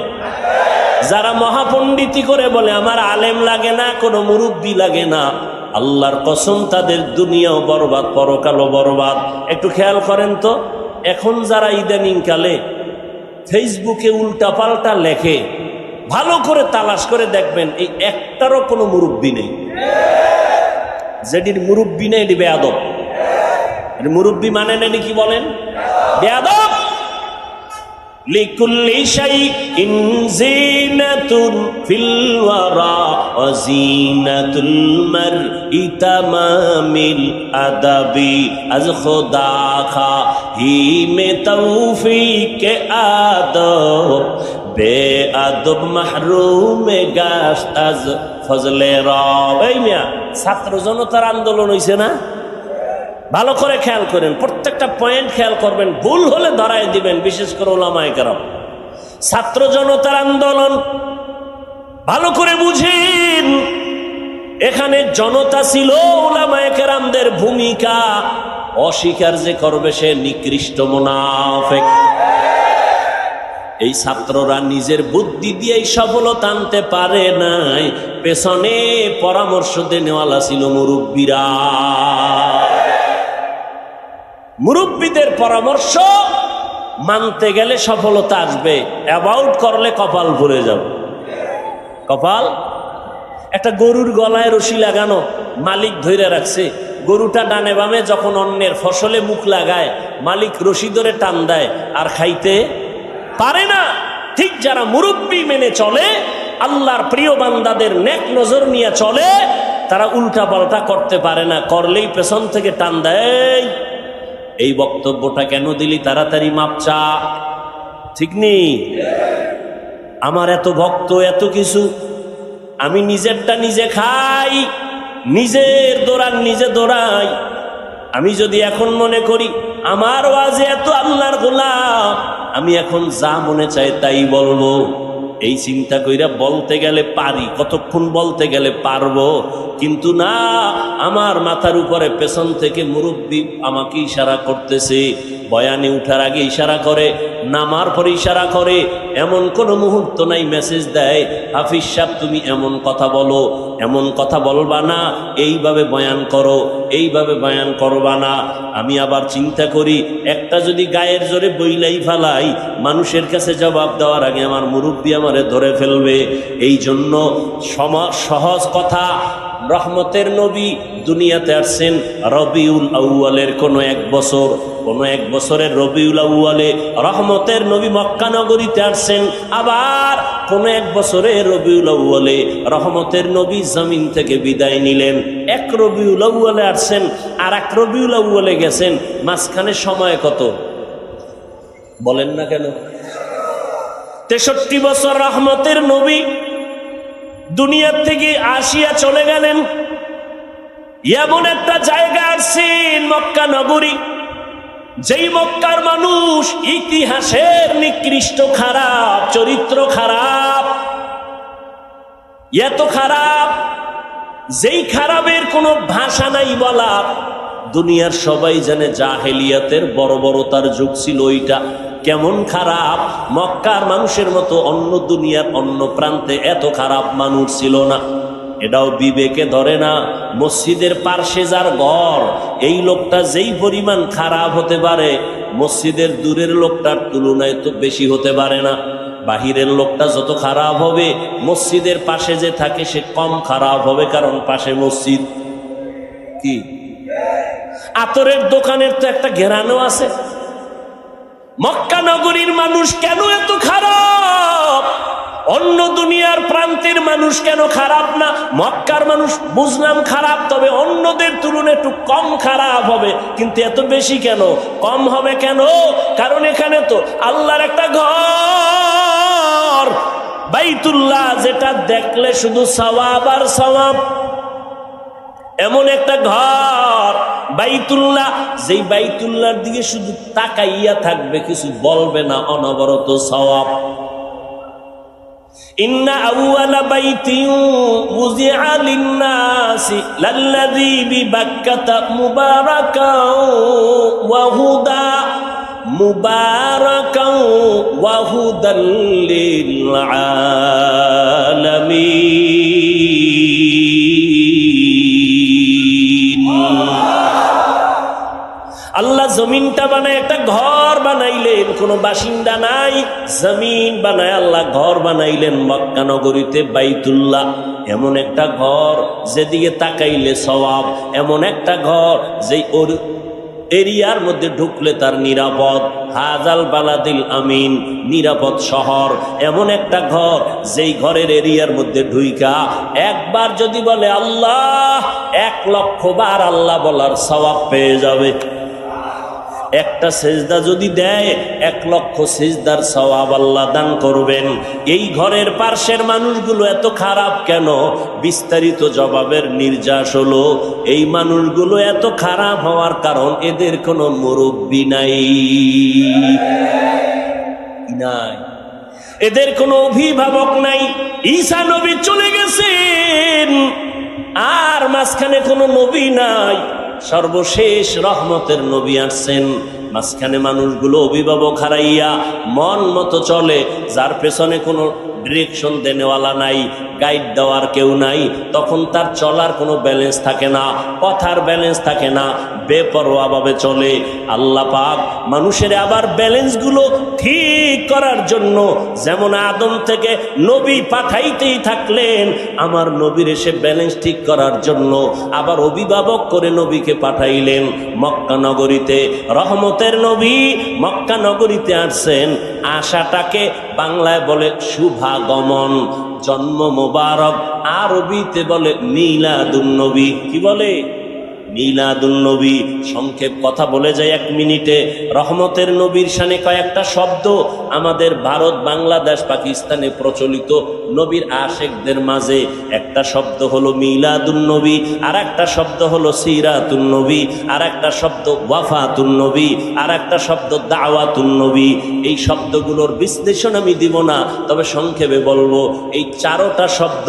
যারা মহাপণ্ডিতি করে বলে আমার আলেম লাগে না, কোনো মুরব্বী লাগে না, আল্লাহর কসম তাদের দুনিয়াও বরবাদ, পরকালও বরবাদ। একটু খেয়াল করেন তো, এখন যারা ইদানিং কালে ফেসবুকে উল্টা পাল্টা লেখে, ভালো করে তালাশ করে দেখবেন এই একটারও কোনো মুরব্বী নেই। যেটির মুরব্বী নেই এটি বেয়াদব। মুরব্বী মানে নেই কি বলেন? বেয়াদব। লিকুল্লি শাইইন জিনাতুন ফিল ওয়ারা ওয়া জিনাতুল মারই তামামিল আদাবি আজ খুদা খা হি মে তৌফিক আদব বেআদব মাহরুম গাশত আজ ফজলে রব। এই মিয়া, ছাত্র জনতার আন্দোলন হইছে না? ভালো করে খেয়াল করেন, প্রত্যেকটা পয়েন্ট খেয়াল করবেন, ভুল হলে ধরায় দিবেন, বিশেষ করে ওলামায়ে কেরাম। ছাত্র জনতার আন্দোলন ভালো করে বুঝেন, এখানে জনতা ছিল, ওলামায়ে কেরামদের ভূমিকা অস্বীকার যে করবে সে নিকৃষ্ট মুনাফিক। এই ছাত্ররা নিজের বুদ্ধি দিয়ে এই সফলতা আনতে পারে নাই, পেছনে পরামর্শ দেনেওয়ালা ছিল মুরব্বীরা। মুরব্বীদের পরামর্শ মানতে গেলে সফলতা আসবে, অ্যাবাউট করলে কপাল ভরে যাবে। কপাল, একটা গরুর গলায় রশি লাগানো, মালিক ধরে রাখছে, গরুটা ডানে বামে যখন অন্যের ফসলে মুখ লাগায়, মালিক রশি ধরে টান দেয়, আর খাইতে পারে না। ঠিক যারা মুরব্বী মেনে চলে, আল্লাহর প্রিয় বান্দাদের নেক নজর নিয়ে চলে, তারা উল্টা পাল্টা করতে পারে না, করলেই পেছন থেকে টান দেয়। এই বক্তব্যটা কেন দিলি, তাড়াতাড়ি মাপ চা, ঠিক নেই? আমার এত ভক্ত, এত কিছু, আমি নিজেরটা নিজে খাই, নিজের দৌড়ান নিজে দৌড়াই। আমি যদি এখন মনে করি আমার ওয়াজে এত আল্লাহর গোলাম, আমি এখন যা মনে চাই তাই বলবো। এই চিন্তা কইরা বলতে গেলে পারি, কতক্ষণ বলতে গেলে পারবো, কিন্তু না, আমার মাথার উপরে পেছন থেকে মুরব্বী আমাকে ইশারা করতেছে। বয়ানে উঠার আগে ইশারা করে, নামার পরে ইশারা করে, এমন কোনো মুহূর্ত নাই মেসেজ দেয়, হাফিজ সাহেব তুমি এমন কথা বলো, এমন কথা বলবা না, এইভাবে বয়ান করো, এইভাবে বয়ান করবা না। আমি আবার চিন্তা করি, একটা যদি গায়ের জোরে বইলাই ফেলাই, মানুষের কাছে জবাব দেওয়ার আগে আমার মুরব্বী আমারে ধরে ফেলবে। এই জন্য সহজ কথা, রহমতের নবী দুনিয়াতে আসছেন রবিউল আউয়ালের কোনো এক বছর, কোনো এক বছরের রবিউল আউয়ালে রহমতের নবী মক্কা নগরীতে আসছেন। আবার কোনো এক বছরের রবিউল আউয়ালে রহমতের নবী জমিন থেকে বিদায় নিলেন। এক রবিউল আউয়ালে আসছেন, আর এক রবিউল আউয়ালে গেছেন, মাঝখানে সময় কত বলেন না কেন? 63 বছর রহমতের নবী দুনিয়ার থেকে আসিয়া চলে গেলেন। এমন একটা জায়গা আসছেন মক্কা নগরী, যেই মক্কার মানুষ ইতিহাসের নিকৃষ্ট খারাপ, চরিত্র খারাপ, এত খারাপ, যেই খারাপের কোনো ভাষা নাই বলার। দুনিয়ার সবাই জানে জাহেলিয়াতের বর্বরতার যুগ ছিল ওইটা, কেমন খারাপ। মক্কার মানুষের মতো অন্য দুনিয়ার অন্য প্রান্তে এত খারাপ মানুষ ছিল না। এটাও বিবেকে ধরে না। মসজিদের পার্শ্বে যার ঘর, এই লোকটা যেই পরিমাণ খারাপ হতে পারে, মসজিদের দূরের লোকটার তুলনায় তো বেশি হতে পারে না। বাহিরের লোকটা যত খারাপ হবে, মসজিদের পাশে যে থাকে সে কম খারাপ হবে, কারণ পাশে মসজিদ। কি আতরের দোকানের তো একটা ঘেরানো আছে। মক্কা নগরীর মানুষ কেন এত খারাপ? অন্য দুনিয়ার প্রান্তের মানুষ কেন খারাপ না? মক্কার মানুষ বুঝলাম খারাপ, তবে অন্যদের তুলনায় একটু কম খারাপ হবে, কিন্তু এত বেশি কেন? কম হবে কেন? কারণ এখানে তো আল্লাহর একটা ঘর, বাইতুল্লাহ, যেটা দেখলে শুধু সওয়াব আর সওয়াব। এমন একটা ঘর বাইতুল্লাহ, যেই বাইতুল্লাহর দিকে শুধু তাকাইয়া থাকবে, কিছু বলবে না, অনবরত সওয়াব। ইন্না আউয়ালা বাইতিন উযিআ লিন-নাসি লাল্লাযী বিবাক্কাতা মুবারাকাও ওয়া হুদা মুবারাকাও ওয়া হুদাল লিল আলামিন। আল্লাহ জমিনটা বানায় একটা ঘর বানাইলেন, কোনো বাসিন্দা নাই, জমিন বানায় আল্লাহ ঘর বানাইলেন মক্কা নগরীতে বাইতুল্লাহ। এমন একটা ঘর যেদিকে তাকাইলে সওয়াব, এমন একটা ঘর যেই ওর এরিয়ার মধ্যে ঢুকলে তার নিরাপদ। হাজাল বালাদিল আমিন, নিরাপদ শহর। এমন একটা ঘর যেই ঘরের এরিয়ার মধ্যে ঢুইকা একবার যদি বলে আল্লাহ, 1,00,000 বার আল্লাহ বলার সওয়াব পেয়ে যাবে। একটা সেজদা যদি দেয়, 1,00,000 সেজদার সওয়াব আল্লাহ দান করবেন। এই ঘরের পার্শ্বের মানুষগুলো এত খারাপ কেন? বিস্তারিত জবাবের নির্যাস হলো, এই মানুষগুলো এত খারাপ হওয়ার কারণ এদের কোনো মুরব্বী নাই, এদের কোনো অভিভাবক নাই। ঈসা নবী চলে গেছেন, আর মাঝখানে কোনো নবী নাই। সর্বশেষ রহমতের নবী আসছেন, মাঝখানে মানুষগুলো অভিভাবক হারাইয়া মন মতো চলে, যার পেছনে কোনো ডিরেকশন দেনেওয়ালা নাই, গাইড দেওয়ার কেউ নাই। তখন তার চলার কোনো ব্যালেন্স থাকে না, কথার ব্যালেন্স থাকে না, বেপরোয়াভাবে চলে। আল্লাহ পাক মানুষের আবার ব্যালেন্সগুলো ঠিক করার জন্য, যেমন আদম থেকে নবী পাঠাইতেই থাকলেন, আমার নবীর এসে ব্যালেন্স ঠিক করার জন্য আবার অভিভাবক করে নবীকে পাঠাইলেন মক্কা নগরীতে। রহমতের নবী মক্কা নগরীতে আসছেন, আশাটাকে বাংলায় বলে শুভাগমন, জন্ম মোবারক, আরবিতে বলে মিলাদুন নবী। কি বলে? মিলাদুন নবী। সংক্ষেপ কথা বলে যায় 1 মিনিটে। রহমতের নবীর শানে কয়েকটা শব্দ আমাদের ভারত, বাংলাদেশ, পাকিস্তানে প্রচলিত নবীর আশেকদের মাঝে একটা শব্দ হলো মিলাদুন নবী, আর একটা শব্দ হলো সিরাতুন নবী, আর একটা শব্দ ওয়াফাতুন নবী, আর একটা শব্দ দাওয়াতুন নবী। এই শব্দগুলোর বিশ্লেষণ আমি দিব না, তবে সংক্ষেপে বলবো, এই চারোটা শব্দ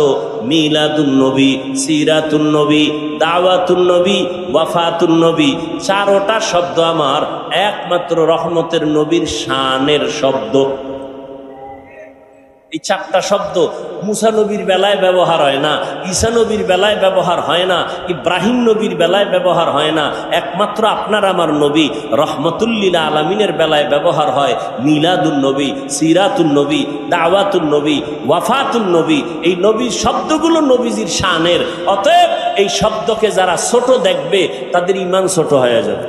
মিলাদুন নবী, সিরাতুন নবী, দাওয়াতুন নবী, ওয়াফাতুন নবী, চারোটা শব্দ আমার একমাত্র রহমতের নবীর শানের শব্দ। এই চারটা শব্দ মুসা নবীর বেলায় ব্যবহার হয় না, ঈসা নবীর বেলায় ব্যবহার হয় না, ইব্রাহিম নবীর বেলায় ব্যবহার হয় না, একমাত্র আপনার আমার নবী রহমতুল্লিল আলামিনের বেলায় ব্যবহার হয়। মিলাদুন নবী, সিরাতুন নবী, দাওয়াতুন নবী, ওয়াফাতুন নবী, এই নবীর শব্দগুলো নবীজির শানের। অতএব এই শব্দকে যারা ছোট দেখবে তাদের ঈমান ছোট হয়ে যাবে।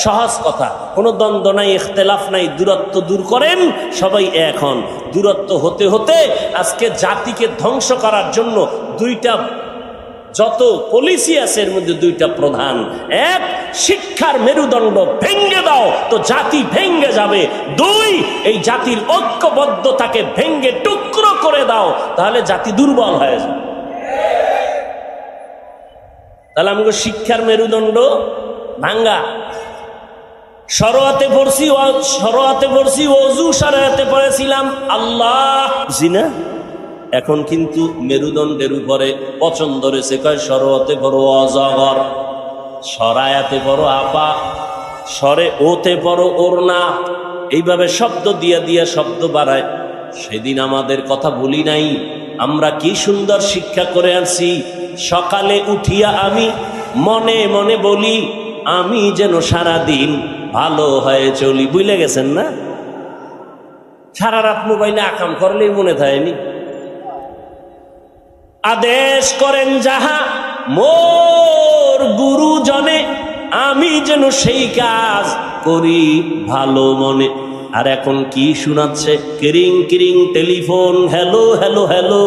সহজ কথা, কোনো দ্বন্দ্ব নাই, ইখতিলাফ নাই, দূরত্ব দূর করেন, সবাই এখন দূরত্ব হতে হতে আজকে জাতিকে ধ্বংস করার জন্য দুইটা যত পলিসি আছে এর মধ্যে দুইটা প্রধান। এক, শিক্ষার মেরুদণ্ড ভেঙ্গে দাও তো জাতি ভেঙ্গে যাবে। দুই, এই জাতির ঐক্যবদ্ধতাকে ভেঙ্গে টুকরো করে দাও, তাহলে জাতি দুর্বল হয়ে যাবে। তাহলে আমাকে শিক্ষার মেরুদণ্ড ভাঙ্গা। সরোয়াতে পড়ছি ওযু শরীয়তে পড়েছিলাম আল্লাহ জিনা। এখন কিন্তু মেরুদণ্ডের উপরে পছন্দ রয়েছে, কয় সরোয়াতে পড়ো অজগর, সরায়াতে পড়ো আপা, সরে ওতে পড়ো ওরনা, এইভাবে শব্দ দিয়া দিয়া শব্দ বাড়ায়। সেদিন আমাদের কথা বলি নাই, আমরা কি সুন্দর শিক্ষা করে আনছি। সকালে উঠিয়া আমি মনে মনে বলি, আমি যেন সারাদিন ভালো হয়ে চলি। বুঝলে গেছেন না? সারা রাত মোবাইলে আকাম করলেই মনে থাকেনি। আদেশ করেন যাহা মোর গুরুজনে, আমি যেন সেই কাজ করি ভালো মনে। আর এখন কি শোনাচ্ছে? কিরিং কিরিং টেলিফোন, হ্যালো হ্যালো হ্যালো,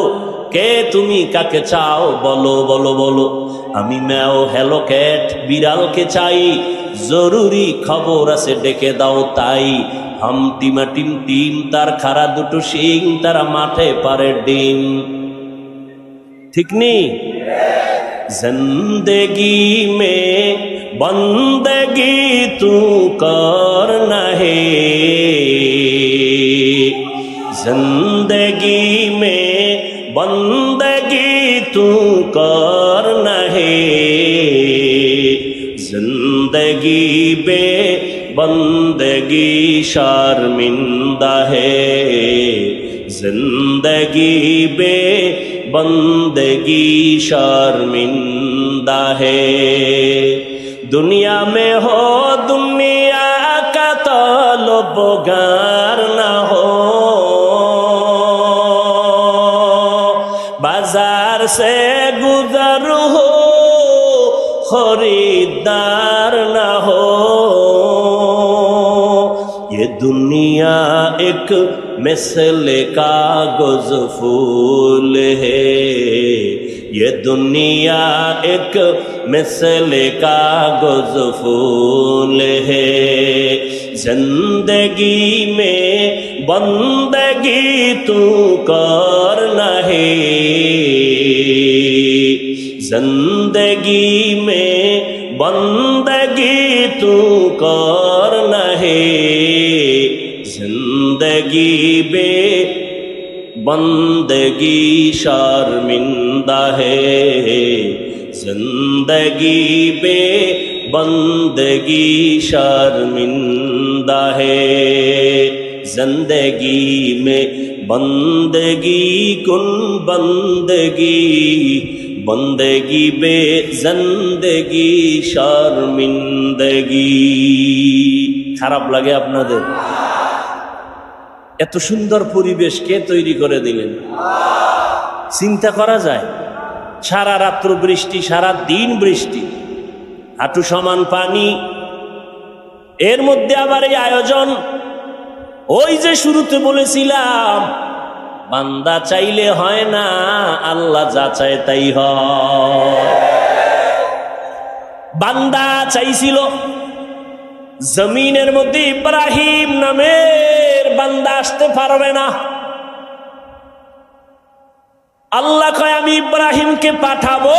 কে তুমি, কাকে চাও, বলো বলো বলো। আমি ম্যাও হ্যালো ক্যাট, বিড়ালকে চাই, জরুরি খবর আছে ডেকে দাও তাই। হাম টিমা টিম টিম, তার খাড়া দুটো শিং, তারা মাঠে পারে ডিম। ঠিক নি? জিন্দেগি মে বন্দেগি তু করনা হে, जिंदगी में बंदगी तू करना है, जिंदगी बे बंदगी शर्मिंदा है, जिंदगी बे बंदगी शर्मिंदा है। दुनिया में हो दुनिया का तलबगार ना हो, बाजार से गुजर हो खरीदार ना हो। ये दुनिया एक मिसल कागज फूल है, ये दुनिया एक मिसल कागज फूल है। जिंदगी में बंदगी तू करना है, जिंदगी में बंदगी तू करना है, जिंदगी बे बंदगी शर्मिंदा है, जिंदगी बे बंदगी शर्मिंदा है। जिंदगी में बंदगी कुन बंदगी, बंदगी बे जिंदगी शर्मिंदगी। খারাপ লাগে আপনাদের? এত সুন্দর পরিবেশ কে তৈরি করে দিলেন? চিন্তা করা যায়? সারা রাত্র বৃষ্টি, সারা দিন বৃষ্টি, হাঁটু সমান পানি, এর মধ্যে আবার এই আয়োজন। ওই যে শুরুতে বলেছিলাম, বান্দা চাইলে হয় না, আল্লাহ যা চায় তাই হয়। বান্দা চাইছিল জমিনের মধ্যে ইব্রাহিম নামের বান্দা আসতে পারবে না, আল্লাহ কয় আমি ইব্রাহিমকে পাঠাবো।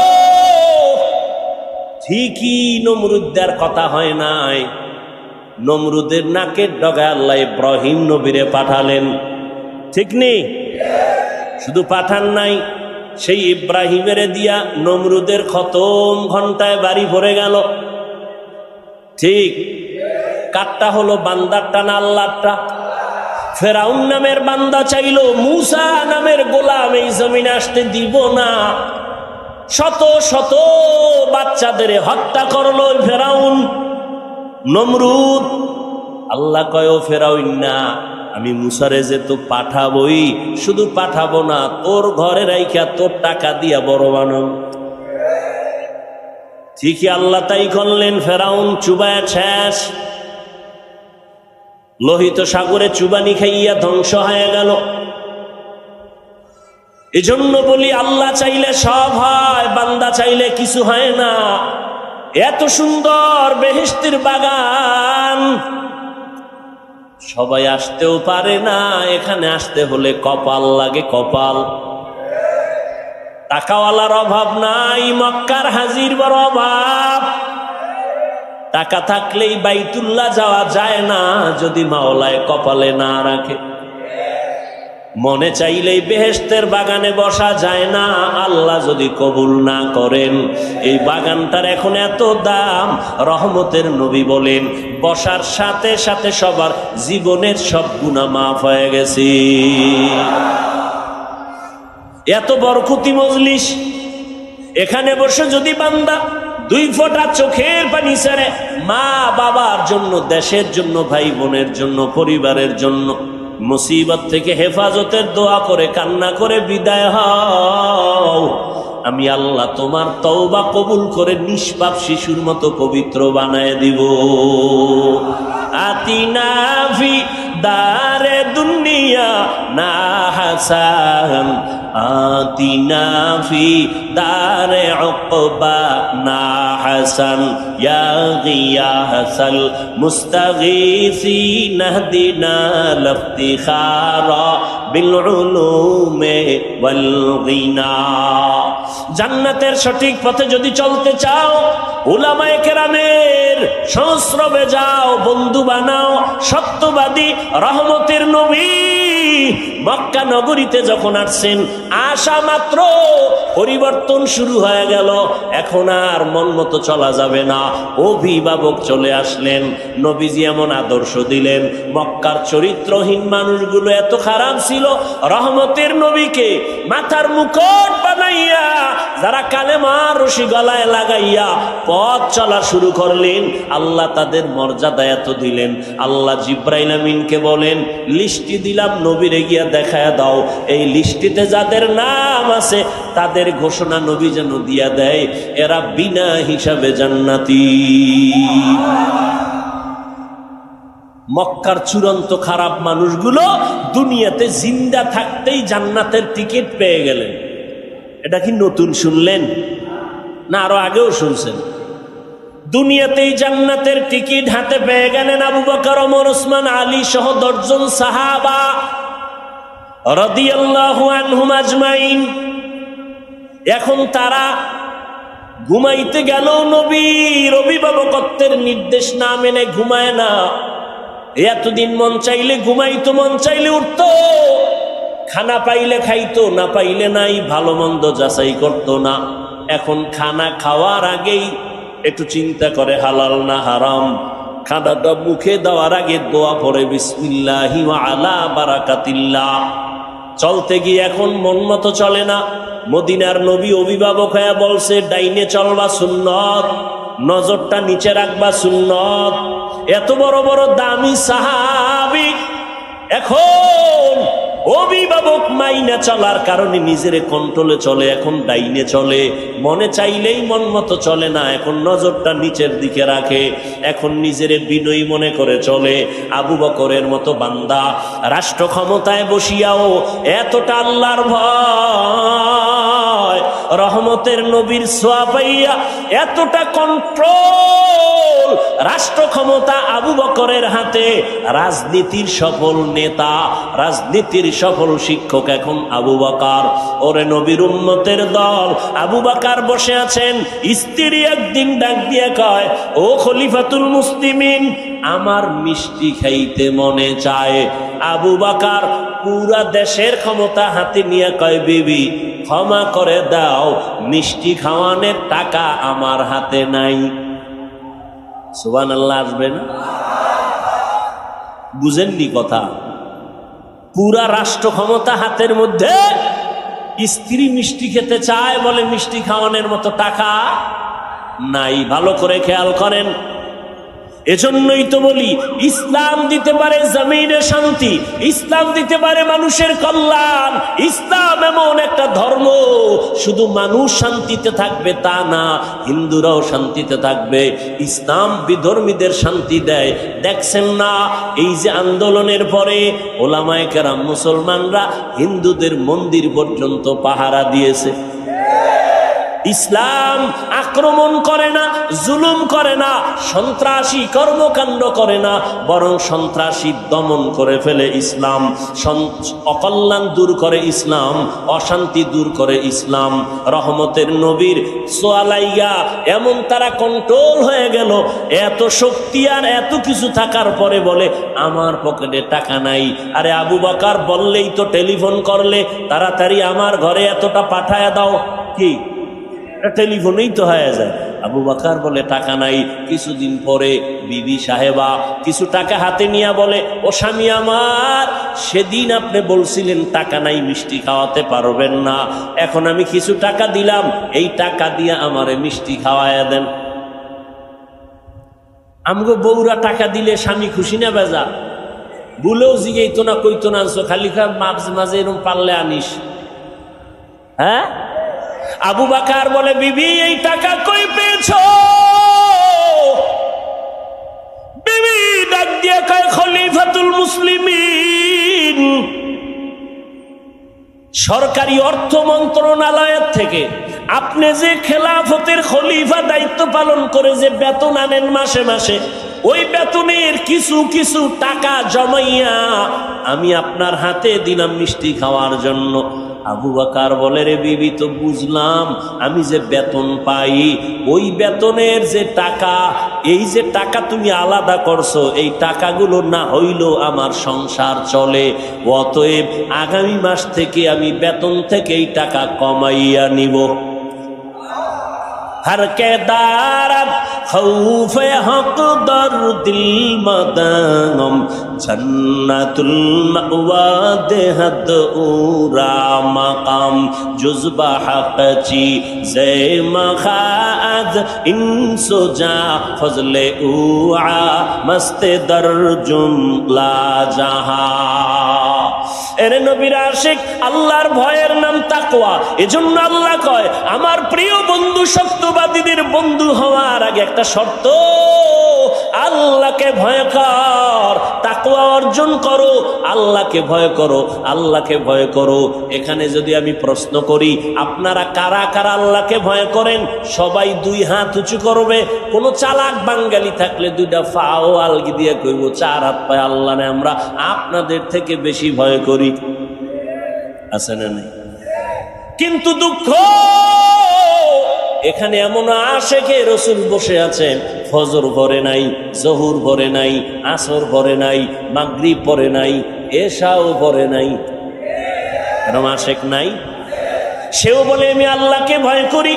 ঠিকই নমরুদের কথা হয় নাই, নমরুদের নাকের ডগায় আল্লাহ ইব্রাহিম নবীরে পাঠালেন, ঠিক নেই? শুধু পাঠান নাই, সেই ইব্রাহিমের দিয়া নমরুদের খতম ঘন্টায় বাড়ি ভরে গেল। ঠিক কাটটা হলো বান্দারটা না আল্লাহটা? ফেরাউন নামের বান্দা চাইল মূসা নামের গোলাম এই জমিনে আসতে দিব না, শত শত বাচ্চাদের হত্যা করলো ফেরাউন নমরুদ। আল্লাহ কয় ও ফেরাউন না, আমি মুসারে যে তো পাঠাবই, শুধু পাঠাবো না, তোর ঘরে রাইখা তোর টাকা দিয়া বড় বানাবো। ঠিকই আল্লাহ তাই করলেন। ফেরাউন চুবায় শেষ, লোহিত সাগরে চুবানি খাইয়া ধ্বংস হয়ে গেল। এজন্য বলি আল্লাহ চাইলে সব হয়, বান্দা চাইলে কিছু হয় না। এত সুন্দর বেহেশতের বাগান সবাই আসতেও পারে না, এখানে আসতে হলে কপাল লাগে, কপাল। টাকাওয়ালার অভাব নাই, মক্কার হাজির বড় অভাব। টাকা থাকলেই বাইতুল্লাহ যাওয়া যায় না যদি মাওলায় কপালে না রাখে। মনে চাইলেই বেহেশতের বাগানে বসা যায় না আল্লাহ যদি কবুল না করেন। এই বাগানটার এখন এত দাম, রহমতের নবী বলেন বসার সাথে সাথে সবার জীবনের সব গুনাহ মাফ হয়ে গেছে। এত বরকতি মজলিস, এখানে বসে যদি বান্দা দুই ফোঁটা চোখের পানি ছেড়ে মা বাবার জন্য, দেশের জন্য, ভাই বোনের জন্য, পরিবারের জন্য মুসিবত থেকে হেফাজতের দোয়া করে কান্না করে বিদায় হও, আমি আল্লাহ তোমার তওবা কবুল করে নিষ্পাপ শিশুর মতো পবিত্র বানায় দিব। আতিনা ফি দারে দুনিয়া না হাসান, আতিনা ফি দারে উকবা না হাসান, ইয়া গিয়াসাল মুস্তাগীসিন ইহদিনা লিফতিখারা বিল উলুমে ওয়াল গিনা। জান্নাতের সঠিক পথে যদি চলতে চাও, উলামায়ে কেরামের সংস্রবে যাও, বন্ধু বানাও। সত্যবাদী রহমতের নবী মক্কা নগরীতে যখন আসছেন, আসা মাত্র পরিবর্তন শুরু হয়ে গেল। এখন আর মন মতো চলা যাবে না, অভিভাবক চলে আসলেন। নবীজি এমন আদর্শ দিলেন, মক্কার চরিত্রহীন মানুষগুলো এত খারাপ ছিল, রহমতের নবীকে মাথার মুকুট বানাইয়া যারা কালেমার রশি গলায় লাগাইয়া পথ চলা শুরু করলেন, আল্লাহ তাদের মর্যাদা এত দিলেন। আল্লাহ জিব্রাইল আমিনকে বলেন লিস্টি দিলাম, নবীরে গিয়া দেখায় দাও, এই লিস্টিতে যাদের নাম আছে তাদের ঘোষণা নবী যেন দিয়া দেয়, এরা বিনা হিসাবে জান্নাতি। মক্কার চূড়ান্ত খারাপ মানুষগুলো দুনিয়াতে জিন্দা থাকতেই জান্নাতের টিকিট পেয়ে গেলেন। এটা কি নতুন শুনলেন না আরো আগেও শুনছেন? দুনিয়াতেই জান্নাতের টিকিট হাতে পেয়ে গেলেন আবু বকর, ওমর, ওসমান, আলী সহ 10 জন সাহাবা রাদিয়াল্লাহু আনহুম আজমাইন। এখন তারা ঘুমাইতে গেল, নবীর অভিভাবকত্বের নির্দেশ না মেনে ঘুমায় না। এতদিন মন চাইলে ঘুমাইতো, মন চাইলে উঠতো, খানা পাইলে খাইতো, না পাইলে নাই, ভালো মন্দ যাচাই করতো না। এখন খানা খাওয়ার আগেই একটু চিন্তা করে হালাল না হারাম। খানাটা মুখে দেওয়ার আগে দোয়া পড়ে বিসমিল্লাহি ওয়া আলা বারাকাতিল্লাহ। চলতে গিয়ে এখন মন মতো চলে না। মদিনার নবী অভিভাবক হয়ে বলছে ডাইনে চলবা সুন্নত, নজরটা নিচে রাখবা সুন্নত। এত বড় বড় দামি সাহাবী এখন অভিভাবক মাইনা চলার কারণে নিজের কন্ট্রোলে চলে, এখন ডাইনে চলে, মনে চাইলেই মন মতো চলে না, এখন নজরটা নিচের দিকে রাখে, এখন নিজের বিনয়ী মনে করে চলে। আবু বকরের মতো বান্দা রাষ্ট্র ক্ষমতায় বসিয়াও এতটা আল্লাহর ভয় কয় রহমতের নবীর ছোঁয়া পাইয়া এতটা কন্ট্রোল রাষ্ট্র ক্ষমতা আবু বকরের হাতে। রাজনীতির সফল নেতা, রাজনীতির সফল শিক্ষক এখন আবু বকর। ওরে নবীর উম্মতের দল, আবু বকর বসে আছেন, স্ত্রী একদিন ডাক দিয়ে কয়, ও খলিফাতুল মুসলিমিন, আমার মিষ্টি খাইতে মনে চায়। আবু বকর পুরা দেশের ক্ষমতা হাতে নিয়ে কয়, বিবি ক্ষমা করে দাও, মিষ্টি খাওয়ানোর টাকা আমার হাতে নাই। সুবহানাল্লাহ আসবে না? বুঝেননি কথা? পুরা রাষ্ট্র ক্ষমতা হাতের মধ্যে, স্ত্রী মিষ্টি খেতে চায়, বলে মিষ্টি খাওয়ানোর মতো টাকা নাই। ভালো করে খেয়াল করেন। এজন্যই তো বলি, ইসলাম দিতে পারে জমিনে শান্তি, ইসলাম দিতে পারে মানুষের কল্যাণ। ইসলাম এমন একটা ধর্ম, শুধু মানুষ শান্তিতে থাকবে তা না, হিন্দুরাও শান্তিতে থাকবে। ইসলাম বিধর্মীদের শান্তি দেয়। দেখছেন না, এই যে আন্দোলনের পরে ওলামায়ে কেরাম মুসলমানরা হিন্দুদের মন্দির পর্যন্ত পাহারা দিয়েছে। ইসলাম আক্রমণ করে না, জুলুম করে না, সন্ত্রাসী কর্মকাণ্ড করে না, বরং সন্ত্রাসী দমন করে ফেলে ইসলাম। অকল্যাণ দূর করে ইসলাম, অশান্তি দূর করে ইসলাম। রহমতের নবীর সোয়ালাইয়া এমন তারা কন্ট্রোল হয়ে গেল। এত শক্তি আর এত কিছু থাকার পরে বলে আমার পকেটে টাকা নাই। আরে আবু বকর বললেই তো, টেলিফোন করলে তাড়াতাড়ি আমার ঘরে এতটা পাঠায়া দাও, কি টেলিফোনেই তো হয়ে যায়। আবু বকর বলে টাকা নাই। কিছুদিন পরে বিবি সাহেবা কিছু টাকা হাতে নিয়ে বলে, ও স্বামী আমার, সেদিন আপনি বলছিলেন টাকা নাই, মিষ্টি খাওয়াতে পারবেন না, এখন আমি কিছু টাকা দিলাম, এই টাকা দিয়ে আমারে মিষ্টি খাওয়ায়া দেন। আমগো বউরা টাকা দিলে স্বামী খুশি না বেজা? ভুলেও জিগেইতো না, কইতো না, আনছো খালি মাঝে মাঝে এরকম পারলে আনিস। হ্যাঁ, আবু বকর বলে, বিবি এই টাকা কই পেয়েছো? বিবি ডাক দিয়ে কয়, খলিফাতুল মুসলিমিন, সরকারি অর্থ মন্ত্রণালয়ের থেকে আপনি যে খেলাফতের খলিফা দায়িত্ব পালন করে যে বেতন আনেন মাসে মাসে, ওই বেতনের কিছু কিছু টাকা জমাইয়া আমি আপনার হাতে দিলাম মিষ্টি খাওয়ার জন্য। আবু বকর বলে, রে বিবি, তো বুঝলাম, আমি যে বেতন পাই ওই বেতনের যে টাকা, এই যে টাকা তুমি আলাদা করছো, এই টাকাগুলো না হইল আমার সংসার চলে। অতএব আগামী মাস থেকে আমি বেতন থেকে এই টাকা কমাইয়া নিব। हर के दारत खौफ हक दर दिल मदगम जन्नतुल मअवा देहद उरा मकाम जुज़बा हक़ची ज़े मखाद इंसो जा फज़ले उआ मस्त दर जुमला जहां। এরে নবীর আশিক, আল্লাহর ভয়ের নাম তাকওয়া। এজন্য আল্লাহ কয়, আমার প্রিয় বন্ধু সত্যবাদীদের বন্ধু হওয়ার আগে একটা শর্ত, আল্লাহকে ভয় কর, তাকওয়া অর্জন করো, আল্লাহকে ভয় করো, আল্লাহকে ভয় করো। এখানে যদি আমি প্রশ্ন করি, আপনারা কারা কারা আল্লাহকে ভয় করেন? সবাই দুই হাত উঁচু করবে। কোন চালাক বাঙালি থাকলে দুইটা ফাও আলগি দিয়ে কইব, চার হাত পায় আল্লাহ নে আমরা আপনাদের থেকে বেশি ভয় করি। আছে না নাই? কিন্তু দুঃখ, এখানে এমন আশেকে রসুল বসে আছেন, ফজর পড়ে নাই, জহুর পড়ে নাই, আসর পড়ে নাই, মাগরিব পড়ে নাই, এশাও পড়ে নাই। এরকম আশেক নাই? সেও বলে আমি আল্লাহকে ভয় করি।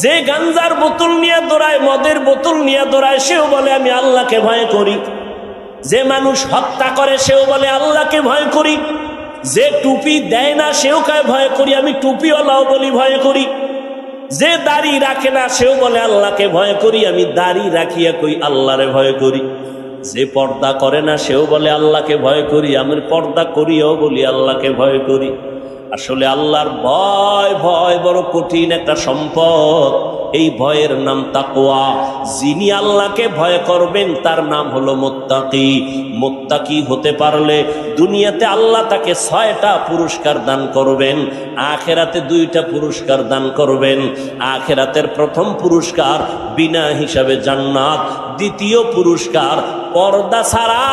যে গাঞ্জার বোতল নিয়ে দৌড়ায়, মদের বোতল নিয়ে দৌড়ায়, সেও বলে আমি আল্লাহকে ভয় করি। যে মানুষ হত্যা করে, সেও বলে আল্লাহকে ভয় করি। যে টুপি দেয় না, সেও কয় ভয় করি, আমি টুপিওয়ালাও বলি ভয় করি। যে দাড়ি রাখে না, সেও বলে আল্লাহকে ভয় করি, আমি দাড়ি রাখিয়া কই আল্লাহরে ভয় করি। যে পর্দা করে না, সেও বলে আল্লাহকে ভয় করি, আমি পর্দা করিও বলি আল্লাহকে ভয় করি। আসলে আল্লাহর ভয় বড় কঠিন একটা সম্পদ। এই ভয়ের নাম তাকওয়া। যিনি আল্লাহকে ভয় করবেন তার নাম হলো মুত্তাকি। মুত্তাকি হতে পারলে দুনিয়াতে আল্লাহ তাকে 6টা পুরস্কার দান করবেন, আখিরাতে 2টা পুরস্কার দান করবেন। আখিরাতের প্রথম পুরস্কার বিনা হিসাবে জান্নাত, দ্বিতীয় পুরস্কার পর্দা ছাড়া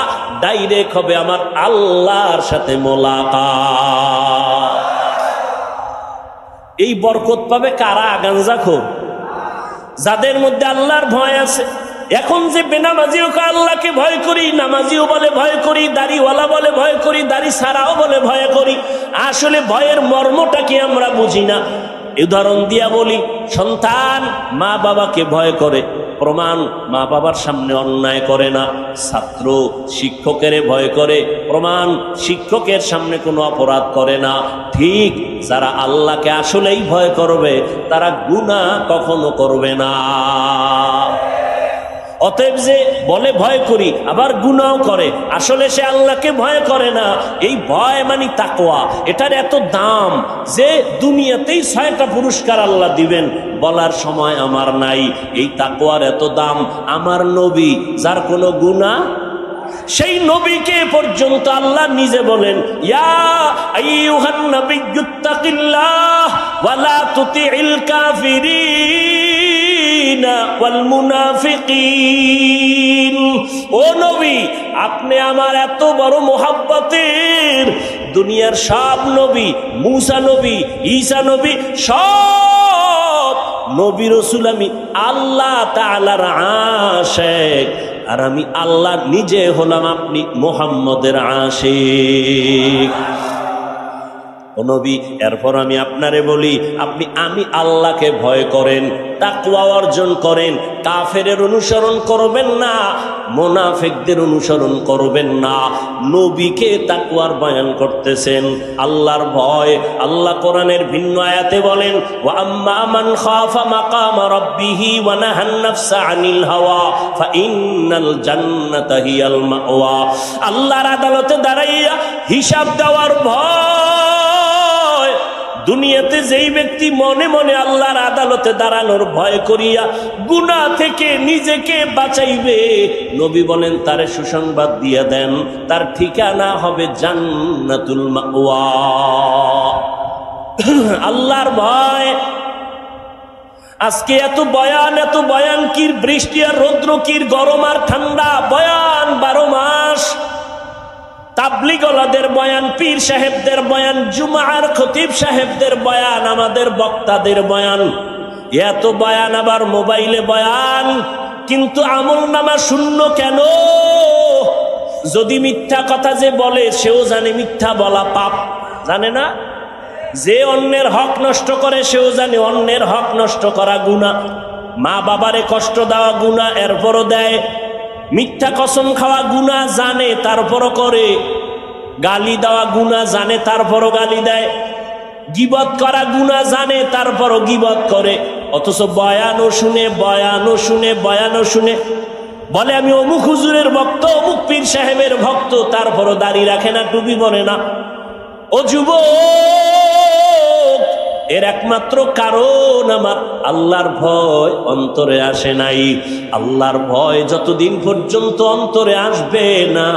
ডাইরেক্ট হবে আমার আল্লাহর সাথে মোলাকাত। এই বরকত পাবে কারা? গাঞ্জাখোর, যাদের মধ্যে আল্লাহর ভয় আছে। এখন যে বেনামাজিও আল্লাহকে ভয় করি, নামাজিও বলে ভয় করি, দাড়িওয়ালা বলে ভয় করি, দাড়ি ছাড়াও বলে ভয় করি, আসলে ভয়ের মর্মটা কি আমরা বুঝি না। উদাহরণ দিয়া বলি, সন্তান মা বাবাকে ভয় করে, প্রমাণ মা বাবার সামনে অন্যায় করে না। ছাত্র শিক্ষকের ভয় করে, প্রমাণ শিক্ষকের সামনে কোনো অপরাধ করে না। ঠিক যারা আল্লাহকে আসলেই ভয় করবে তারা গুনাহ কখনো করবে না। অতএব যে বলে ভয় করি আবার গুনাহ করে, আসলে সে আল্লাহকে ভয় করে না। এই ভয় মানে তাকওয়া। এটার এত দাম যে দুনিয়াতেই 6টা পুরস্কার আল্লাহ দিবেন, বলার সময় আমার নাই। এই তাকওয়ার এত দাম। আমার নবী যার কোনো গুনাহ, সেই নবীকে পর্যন্ত আল্লাহ নিজে বলেন, ইয়া আইয়ুহান নাবিয়্যুত্তাকিল্লাহ ওয়া লা তুতিইল কাফিরিনা ওয়াল মুনাফিকিন। ও নবী, আপনি আমার এত বড় মোহাব্বতের, দুনিয়ার সব নবী, মূসা নবী, ঈসা নবী, সব নবী রাসূল আমি আল্লাহ তাআলার আশিক, আর আমি আল্লাহ নিজে হলাম আপনি মুহাম্মদের আশিক। ও নবী, এরপর আমি আপনারে বলি, আমি আল্লাহকে ভয় করেন, তাকওয়া অর্জন করেন, কাফেরের অনুসরণ করবেন না, মুনাফিকদের অনুসরণ করবেন না। নবীকে তাকওয়ার বয়ান করতেছেন, আল্লাহর ভয়। আল্লাহ কোরআনের ভিন্ন আয়াতে বলেন, ওয়া আম্মা মান খাফা মাকাম রাব্বিহি ওয়া নাহান নাফসা আনিল হাওয়া ফাইন্নাল জান্নাতা হিয়াল মাওয়া। আল্লাহর আদালতে দাঁড়াইয়া হিসাব দেওয়ার ভয়। দুনিয়াতে যেই ব্যক্তি মনে মনে আল্লাহর আদালতে দাঁড়ানোর ভয় করিয়া গুনাহ থেকে নিজেকে বাঁচাইবে, নবী বলেন তারে সুসংবাদ দিয়া দেন, তার ঠিকানা হবে জান্নাতুল মাওয়া। আল্লাহর ভয়। আজকে এত বয়ান কির, বৃষ্টি আর রৌদ্র কির, গরম আর ঠান্ডা, বয়ান 12 মাস। তাবলীগওয়ালাদের বয়ান, পীর সাহেবদের বয়ান, জুমার খতিব সাহেবদের বয়ান, আমাদের বক্তাদের বয়ান, এত বয়ান, আবার মোবাইলে বয়ান, কিন্তু আমলনামা শূন্য কেন? যদি মিথ্যা কথা যে বলে সেও জানে মিথ্যা বলা পাপ, জানে না? যে অন্যের হক নষ্ট করে সেও জানে অন্যের হক নষ্ট করা গুনাহ। মা বাবারে কষ্ট দেওয়া গুনাহ, এরপরও দেয়। মিথ্যা কসম খাওয়া গুনাহ, জানে তারপরও করে। গালি দেওয়া গুনাহ, জানে তারপরও গালি দেয়। গীবত করা গুনাহ, জানে তারপরও গীবত করে। অথচ বয়ানও শুনে বলে আমি অমুক হুজুরের ভক্ত, অমুক পীর সাহেবের ভক্ত, তারপরও দাড়ি রাখে না, টুপি পরে না। ও যুবক, এর একমাত্র কারণ আমার আল্লাহর ভয় অন্তরে আসে নাই। আল্লাহর ভয় যতদিন পর্যন্ত অন্তরে আসবে না,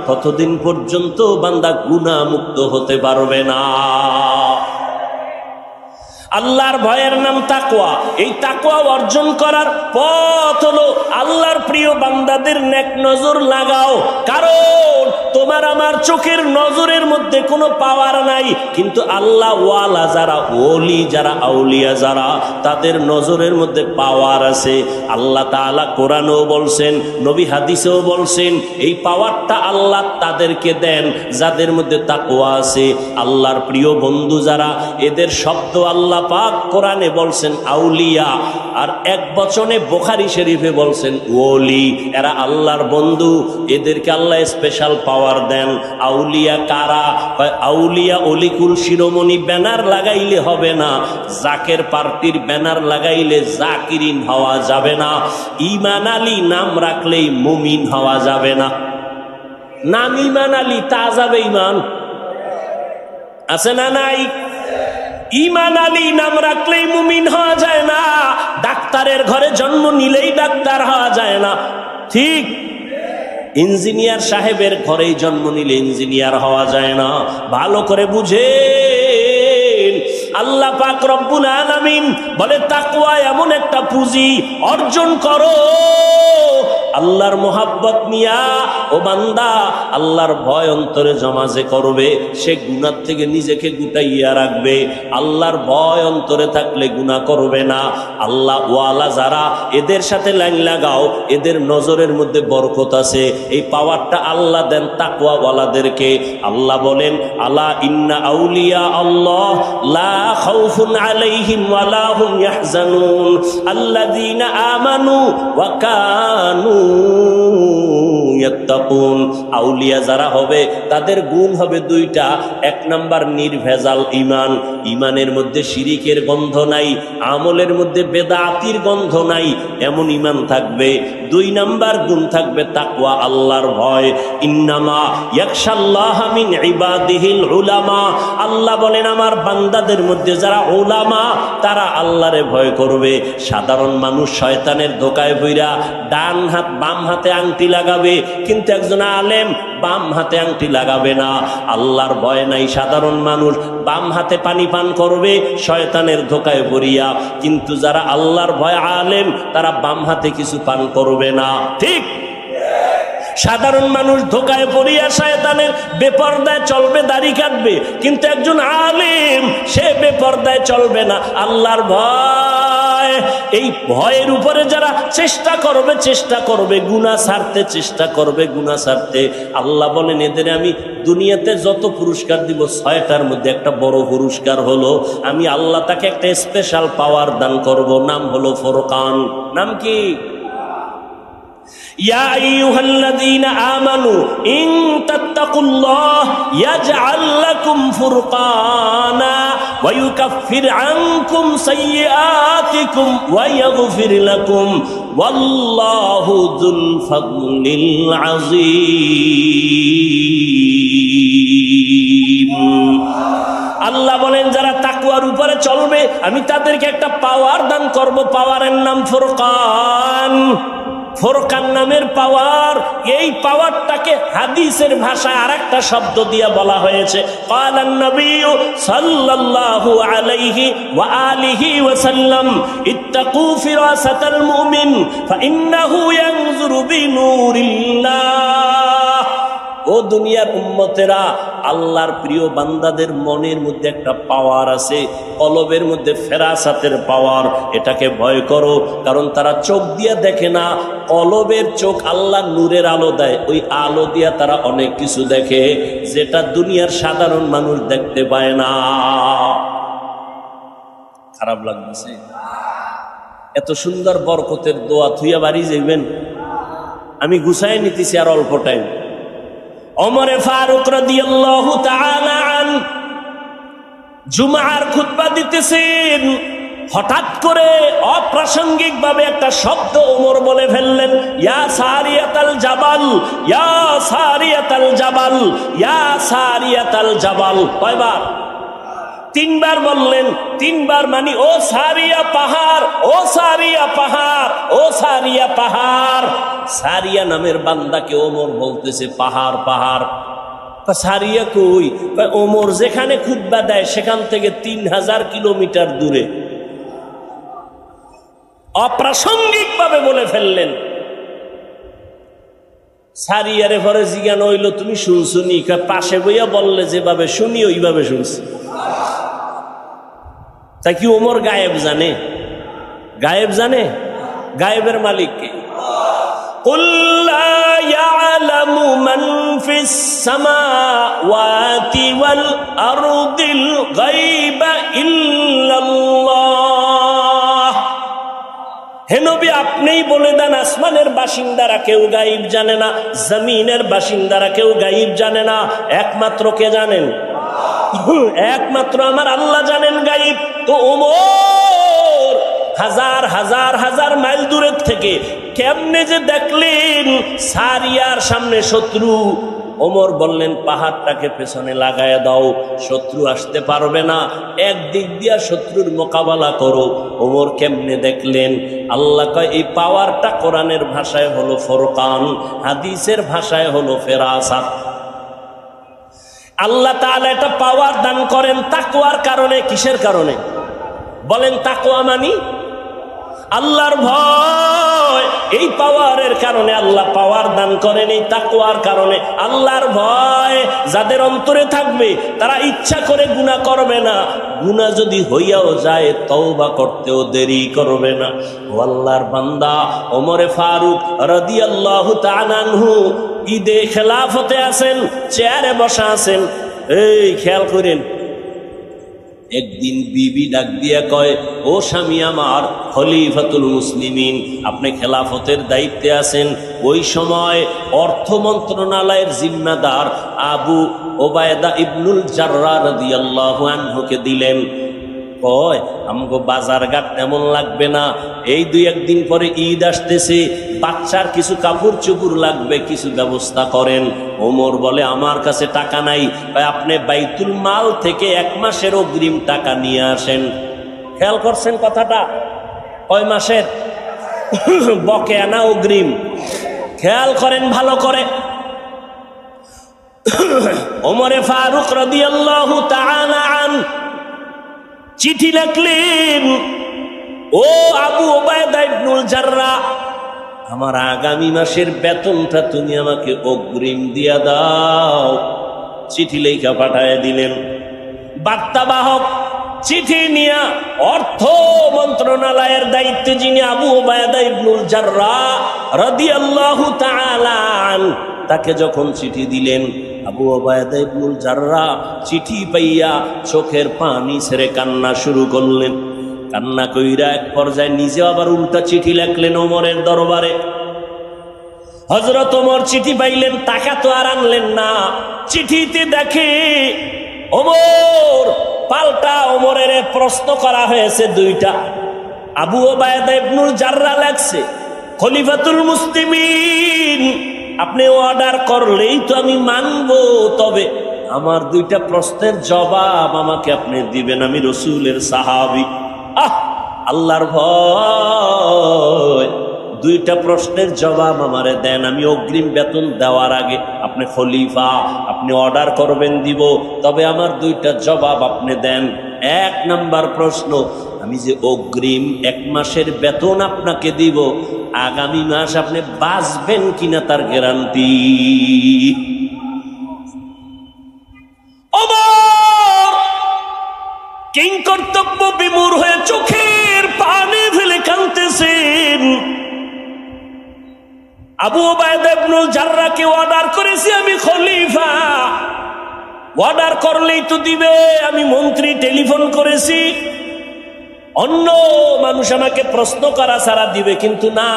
ততদিন পর্যন্ত বান্দা গুনাহ মুক্ত হতে পারবে না। আল্লাহর ভয়ের নাম তাকওয়া। এই তাকওয়া অর্জন করার পথ হলো আল্লাহর প্রিয় বান্দাদের নেক নজর লাগাও। কারণ তোমার আমার চোখের নজরের মধ্যে কোনো পাওয়ার নাই, কিন্তু আল্লাহ ওয়ালা যারা, ওলি যারা, আউলিয়া যারা, তাদের নজরের মধ্যে পাওয়ার আছে। আল্লাহ তাআলা কোরআনেও বলছেন, নবী হাদিসেও বলছেন, এই পাওয়ারটা আল্লাহ তাদেরকে দেন যাদের মধ্যে তাকওয়া আছে। আল্লাহর প্রিয় বন্ধু যারা, এদের শব্দ আল্লাহ পাক কোরআনে বলছেন আউলিয়া, আর এক বচনে বুখারী শরীফে বলছেন ওলি। এরা আল্লাহর বন্ধু, এদেরকে আল্লাহ স্পেশাল পাওয়ার দেন। আউলিয়া কারা? আউলিয়া অলিকুল শিরোমণি ব্যানার লাগাইলে হবে না, জাকের পার্টির ব্যানার লাগাইলে জাকিরিন হওয়া যাবে না, ঈমান আলী নাম রাখলেই মুমিন হওয়া যাবে না। নাম ঈমান আলী, তা যাবে ঈমান আছে না নাই? ঈমান আলী নাম রাখলেই মুমিন হওয়া যায় না। ডাক্তারের ঘরে জন্ম নিলেই ডাক্তার হওয়া যায় না, ঠিক? ইঞ্জিনিয়ার সাহেবের ঘরেই জন্ম নিলে ইঞ্জিনিয়ার হওয়া যায় না। ভালো করে বুঝেন, আল্লাহ পাক রব্বুল আলামিন বলে তাকওয়া এমন একটা পুঁজি, অর্জন করো আল্লাহর মোহাব্বত নিয়া। ও বান্দা, আল্লাহর ভয় অন্তরে জমা যে করবে সে গুনাহ থেকে নিজেকে গুটাইয়া রাখবে। আল্লাহর ভয় অন্তরে থাকলে গুনাহ করবে না। আল্লাহ ওয়ালা যারা, এদের সাথে লাইন লাগাও, এদের নজরের মধ্যে বরকত আছে। এই পাওয়ারটা আল্লাহ দেন তাকওয়া ওয়ালাদেরকে। আল্লাহ বলেন, আলা ইন্না আউলিয়া আল্লাহ লা খাউফুন আলাইহিম ওয়ালা হুম ইয়াহজানুন আল্লাযীনা আমানু ওয়া কানু ইয়াত্তাকুন। আউলিয়া যারা হবে তাদের গুণ হবে দুইটা। এক নাম্বার নির্ভেজাল ঈমান, ঈমানের মধ্যে শিরিকের গন্ধ নাই, আমলের মধ্যে বেদাতির গন্ধ নাই, এমন ঈমান থাকবে। দুই নাম্বার গুণ থাকবে তাকওয়া, আল্লাহর ভয়। ইন্নামা ইয়াখশাল্লাহা মিন ইবাদিহিল উলামা। আল্লাহ বলেন আমার বান্দাদের মধ্যে যারা উলামা তারা আল্লাহরে ভয় করবে। সাধারণ মানুষ শয়তানের ধোকায় পইরা ডান হাত বাম হাতে আংটি লাগাবে, কিন্তু একজন আলেম বাম হাতে আংটি লাগাবে না। আল্লাহর ভয় নাই সাধারণ মানুষ বাম হাতে পানি পান করবে শয়তানের ধোকায় পড়িয়া, কিন্তু যারা আল্লাহর ভয় আলেম তারা বাম হাতে কিছু পান করবে না, ঠিক? সাধারণ মানুষ ধোকায় পড়িয়া শয়তানের বেপরদায় চলবে, দাড়ি কাটবে, কিন্তু একজন আলেম সে বেপরদায় চলবে না, আল্লাহর ভয়। এই ভয়ের উপরে যারা চেষ্টা করবে গুনাহ ছাড়তে, চেষ্টা করবে গুনাহ ছাড়তে, আল্লাহ বলেন এদের আমি দুনিয়াতে যত পুরস্কার দিব 6টার মধ্যে একটা বড় পুরস্কার হলো আমি আল্লাহ তাকে একটা স্পেশাল পাওয়ার দান করব, নাম হলো ফুরকান। নাম কি? ইয়া আইয়ুহাল্লাযীনা আমানু ইন তাত্তাকুল্লাহ ইয়াজআল লাকুম ফুরকানা ওয়া ইউকাফির আনকুম সাইয়্যাতিকুম ওয়া ইয়াগফির লাকুম ওয়াল্লাহু যুল ফাদলিল আযীম। আল্লাহ বলেন যারা তাকওয়ার উপরে চলবে আমি তাদেরকে একটা পাওয়ার দান করব, পাওয়ারের নাম ফুরকান। ফুরকান নামের পাওয়ার, এই পাওয়ারটাকে হাদিসের ভাষায় আরেকটা শব্দ দিয়ে বলা হয়েছে। ক্বালান নবী সাল্লাল্লাহু আলাইহি ওয়া আলিহি ওয়া সাল্লাম ইত্তাকু ফিরাসাতাল মুমিন ফাইন্নাহু ইয়ানজুরু বিনুরিল্লাহ। ও দুনিয়ার উম্মতেরা, আল্লাহর প্রিয় বান্দাদের মনের মধ্যে একটা পাওয়ার আছে, কলবের মধ্যে ফেরাসাতের পাওয়ার। এটাকে ভয় করো, কারণ তারা চোখ দিয়ে দেখে না, কলবের চোখ আল্লাহ নূরের আলো দেয়, ওই আলো দিয়া তারা অনেক কিছু দেখে যেটা দুনিয়ার সাধারণ মানুষ দেখতে পায় না। খারাপ লাগতেছে? এত সুন্দর বরকতের দোয়া থুইয়া বাড়ি যাইবেন, আমি গুছাই নিতেছি আর অল্প টাইম। ওমরে ফারুক রাদিয়াল্লাহু তাআলা আন জুমার খুতবা দিতেছেন, হঠাৎ করে অপ্রাসঙ্গিক ভাবে একটা শব্দ ওমর বলে ফেললেন, ইয়া সারিয়াতাল জাবাল, ইয়া সারিয়াতাল জাবাল, ইয়া সারিয়াতাল জাবাল। কয়বার? 3বার বললেন। 3বার মানে ও সারিয়া পাহাড়, ও সারিয়া পাহাড়, ও সারিয়া পাহাড়। সারিয়া নামের বান্দাকে ওমর বলতেছে পাহাড় পাহাড়। সারিয়া কই? ওমর যেখানে খুতবা দেয় সেখান থেকে 3000 কিলোমিটার দূরে। অপ্রাসঙ্গিক ভাবে বলে ফেললেন। সারিয়ারে পরে জিজ্ঞান হইল তুমি শুনছুনি? পাশে বইয়া বললে যেভাবে শুনি ওইভাবে শুনছি। তা কি ওমর গায়েব জানে? গায়েব জানে? গায়েবের মালিক কে? কুল লা ইয়ালামু মান ফিস সামাওয়াতি ওয়াল আরদিল গায়বা ইল্লাল্লাহ। হে নবী আপনিই বলে দেন আসমানের বাসিন্দারা কেউ গায়েব জানে না, জমিনের বাসিন্দারা কেউ গায়েব জানে না, একমাত্র কে জানেন? একমাত্র আমার আল্লাহ জানেন গায়েব। তো ওমর হাজার হাজার হাজার মাইল দূরের থেকে কেমনে যে দেখলেন সারিয়ার সামনে শত্রু, ওমর বললেন পাহাড়টাকে পেছনে লাগায় দাও, শত্রু আসতে পারবে না, একদিক দিয়া শত্রুর মোকাবেলা করো। ওমর কেমনে দেখলেন? আল্লাহ কয় এই পাওয়ারটা কোরআনের ভাষায় হলো ফুরকান, হাদিসের ভাষায় হলো ফেরাসাত। আল্লাহ তাআলা এটা পাওয়ার দান করেন তাকওয়ার কারণে। কিসের কারণে বলেন? তাকওয়া মানি আল্লাহর ভয়। এই পাওয়ারের কারণে আল্লাহ পাওয়ার দান করেন, এই তাকওয়ার কারণে। আল্লাহর ভয় যাদের অন্তরে থাকবে তারা ইচ্ছা করে গুনাহ করবে না, গুনাহ যদি হইয়াও যায় তওবা করতেও দেরি করবে না। ও আল্লাহর বান্দা, ওমরে ফারুক রাদিয়াল্লাহু তাআলা আনহু ঈদে খেলাফতে আছেন, চেয়ারে বসা আছেন। এই খেয়াল করেন, একদিন বিবি ডাক দিয়া কয়, ও স্বামী আমার, খলিফাতুল মুসলিমিন, আপনি খেলাফতের দায়িত্বে আছেন। ওই সময় অর্থ মন্ত্রণালয়ের জিম্মাদার আবু ওবায়দা ইবনুল জাররাহ রাদিয়াল্লাহু আনহুকে দিলেন। কয় আমগো বাজার ঘাট তেমন লাগবে না, এই দুই একদিন পরে ঈদ আসতেছে, বাচ্চার কিছু কাপড় চোপড় লাগবে, কিছু ব্যবস্থা করেন। ওমর বলে আমার কাছে টাকা নাই, আপনি বাইতুল মাল থেকে 1 মাসের অগ্রিম টাকা নিয়ে আসেন। খেয়াল করছেন কথাটা? কয় মাসের? বকেয়া না অগ্রিম? খেয়াল করেন ভালো করে। ওমরে ফারুক রাদিয়াল্লাহু তাআলা আনহু চিঠি লিখলেন, ও আবু ওবায়দা ইবনুল জাররাহ, আমার আগামী মাসের বেতনটা তুমি আমাকে অগ্রিম দিয়া দাও। চিঠি লেখা পাঠায় দিলেন। বার্তাবাহক চিঠি নিয়ে অর্থ মন্ত্রণালয়ের দায়িত্বে যিনি আবু ওবায়দা ইবনুল জাররাহ রাদিয়াল্লাহু তাআলা আনহু, তাকে যখন চিঠি দিলেন, আবু ওবায়দা ইবনুল জাররাহ চিঠি পাইয়া চোখের পানি ছেড়ে কান্না শুরু করলেন। কান্না কইরা এক পর্যায়ে নিজে আবার উল্টা চিঠি লিখলেন ওমরের দরবারে। হযরত ওমর চিঠি পাইলেন, টাকা তো আর আনলেন না। চিঠিতে দেখে ওমর পাল্টা ওমরের প্রশ্ন করা হয়েছে 2টা। আবু ওবায়দা ইবনুল জাররাহ লেখছে, খলিফাতুল মুসলিমিন, আপনি অর্ডার করলেই তো আমি মানব, তবে আমার 2টা প্রশ্নের জবাব আমাকে আপনি দিবেন, আমি রাসূলের সাহাবী। আল্লাহর ভয়, 2টা প্রশ্নের জবাব আমারে দেন, আমি অগ্রিম বেতন দেওয়ার আগে, আপনি খলিফা, আপনি অর্ডার করবেন দিব, তবে আমার 2টা জবাব আপনি দেন। 1 নাম্বার প্রশ্ন, আমি যে অগ্রিম 1 মাসের বেতন আপনাকে দিব, আগামী মাস আপনি বাঁচবেন কিনা তার গ্যারান্টি। ওমর কিং কর্তব্য বিমূঢ় হয়ে চোখের পানি ফেলে কাঁদতেছেন। আবু ওবায়দা ইবনুল জাররাহকে অর্ডার করেছি আমি খলিফা, অর্ডার করলেই তো দিবে, আমি মন্ত্রী টেলিফোন করেছি, অন্য মানুষ আমাকে প্রশ্ন করা ছাড়া দিবে, কিন্তু না,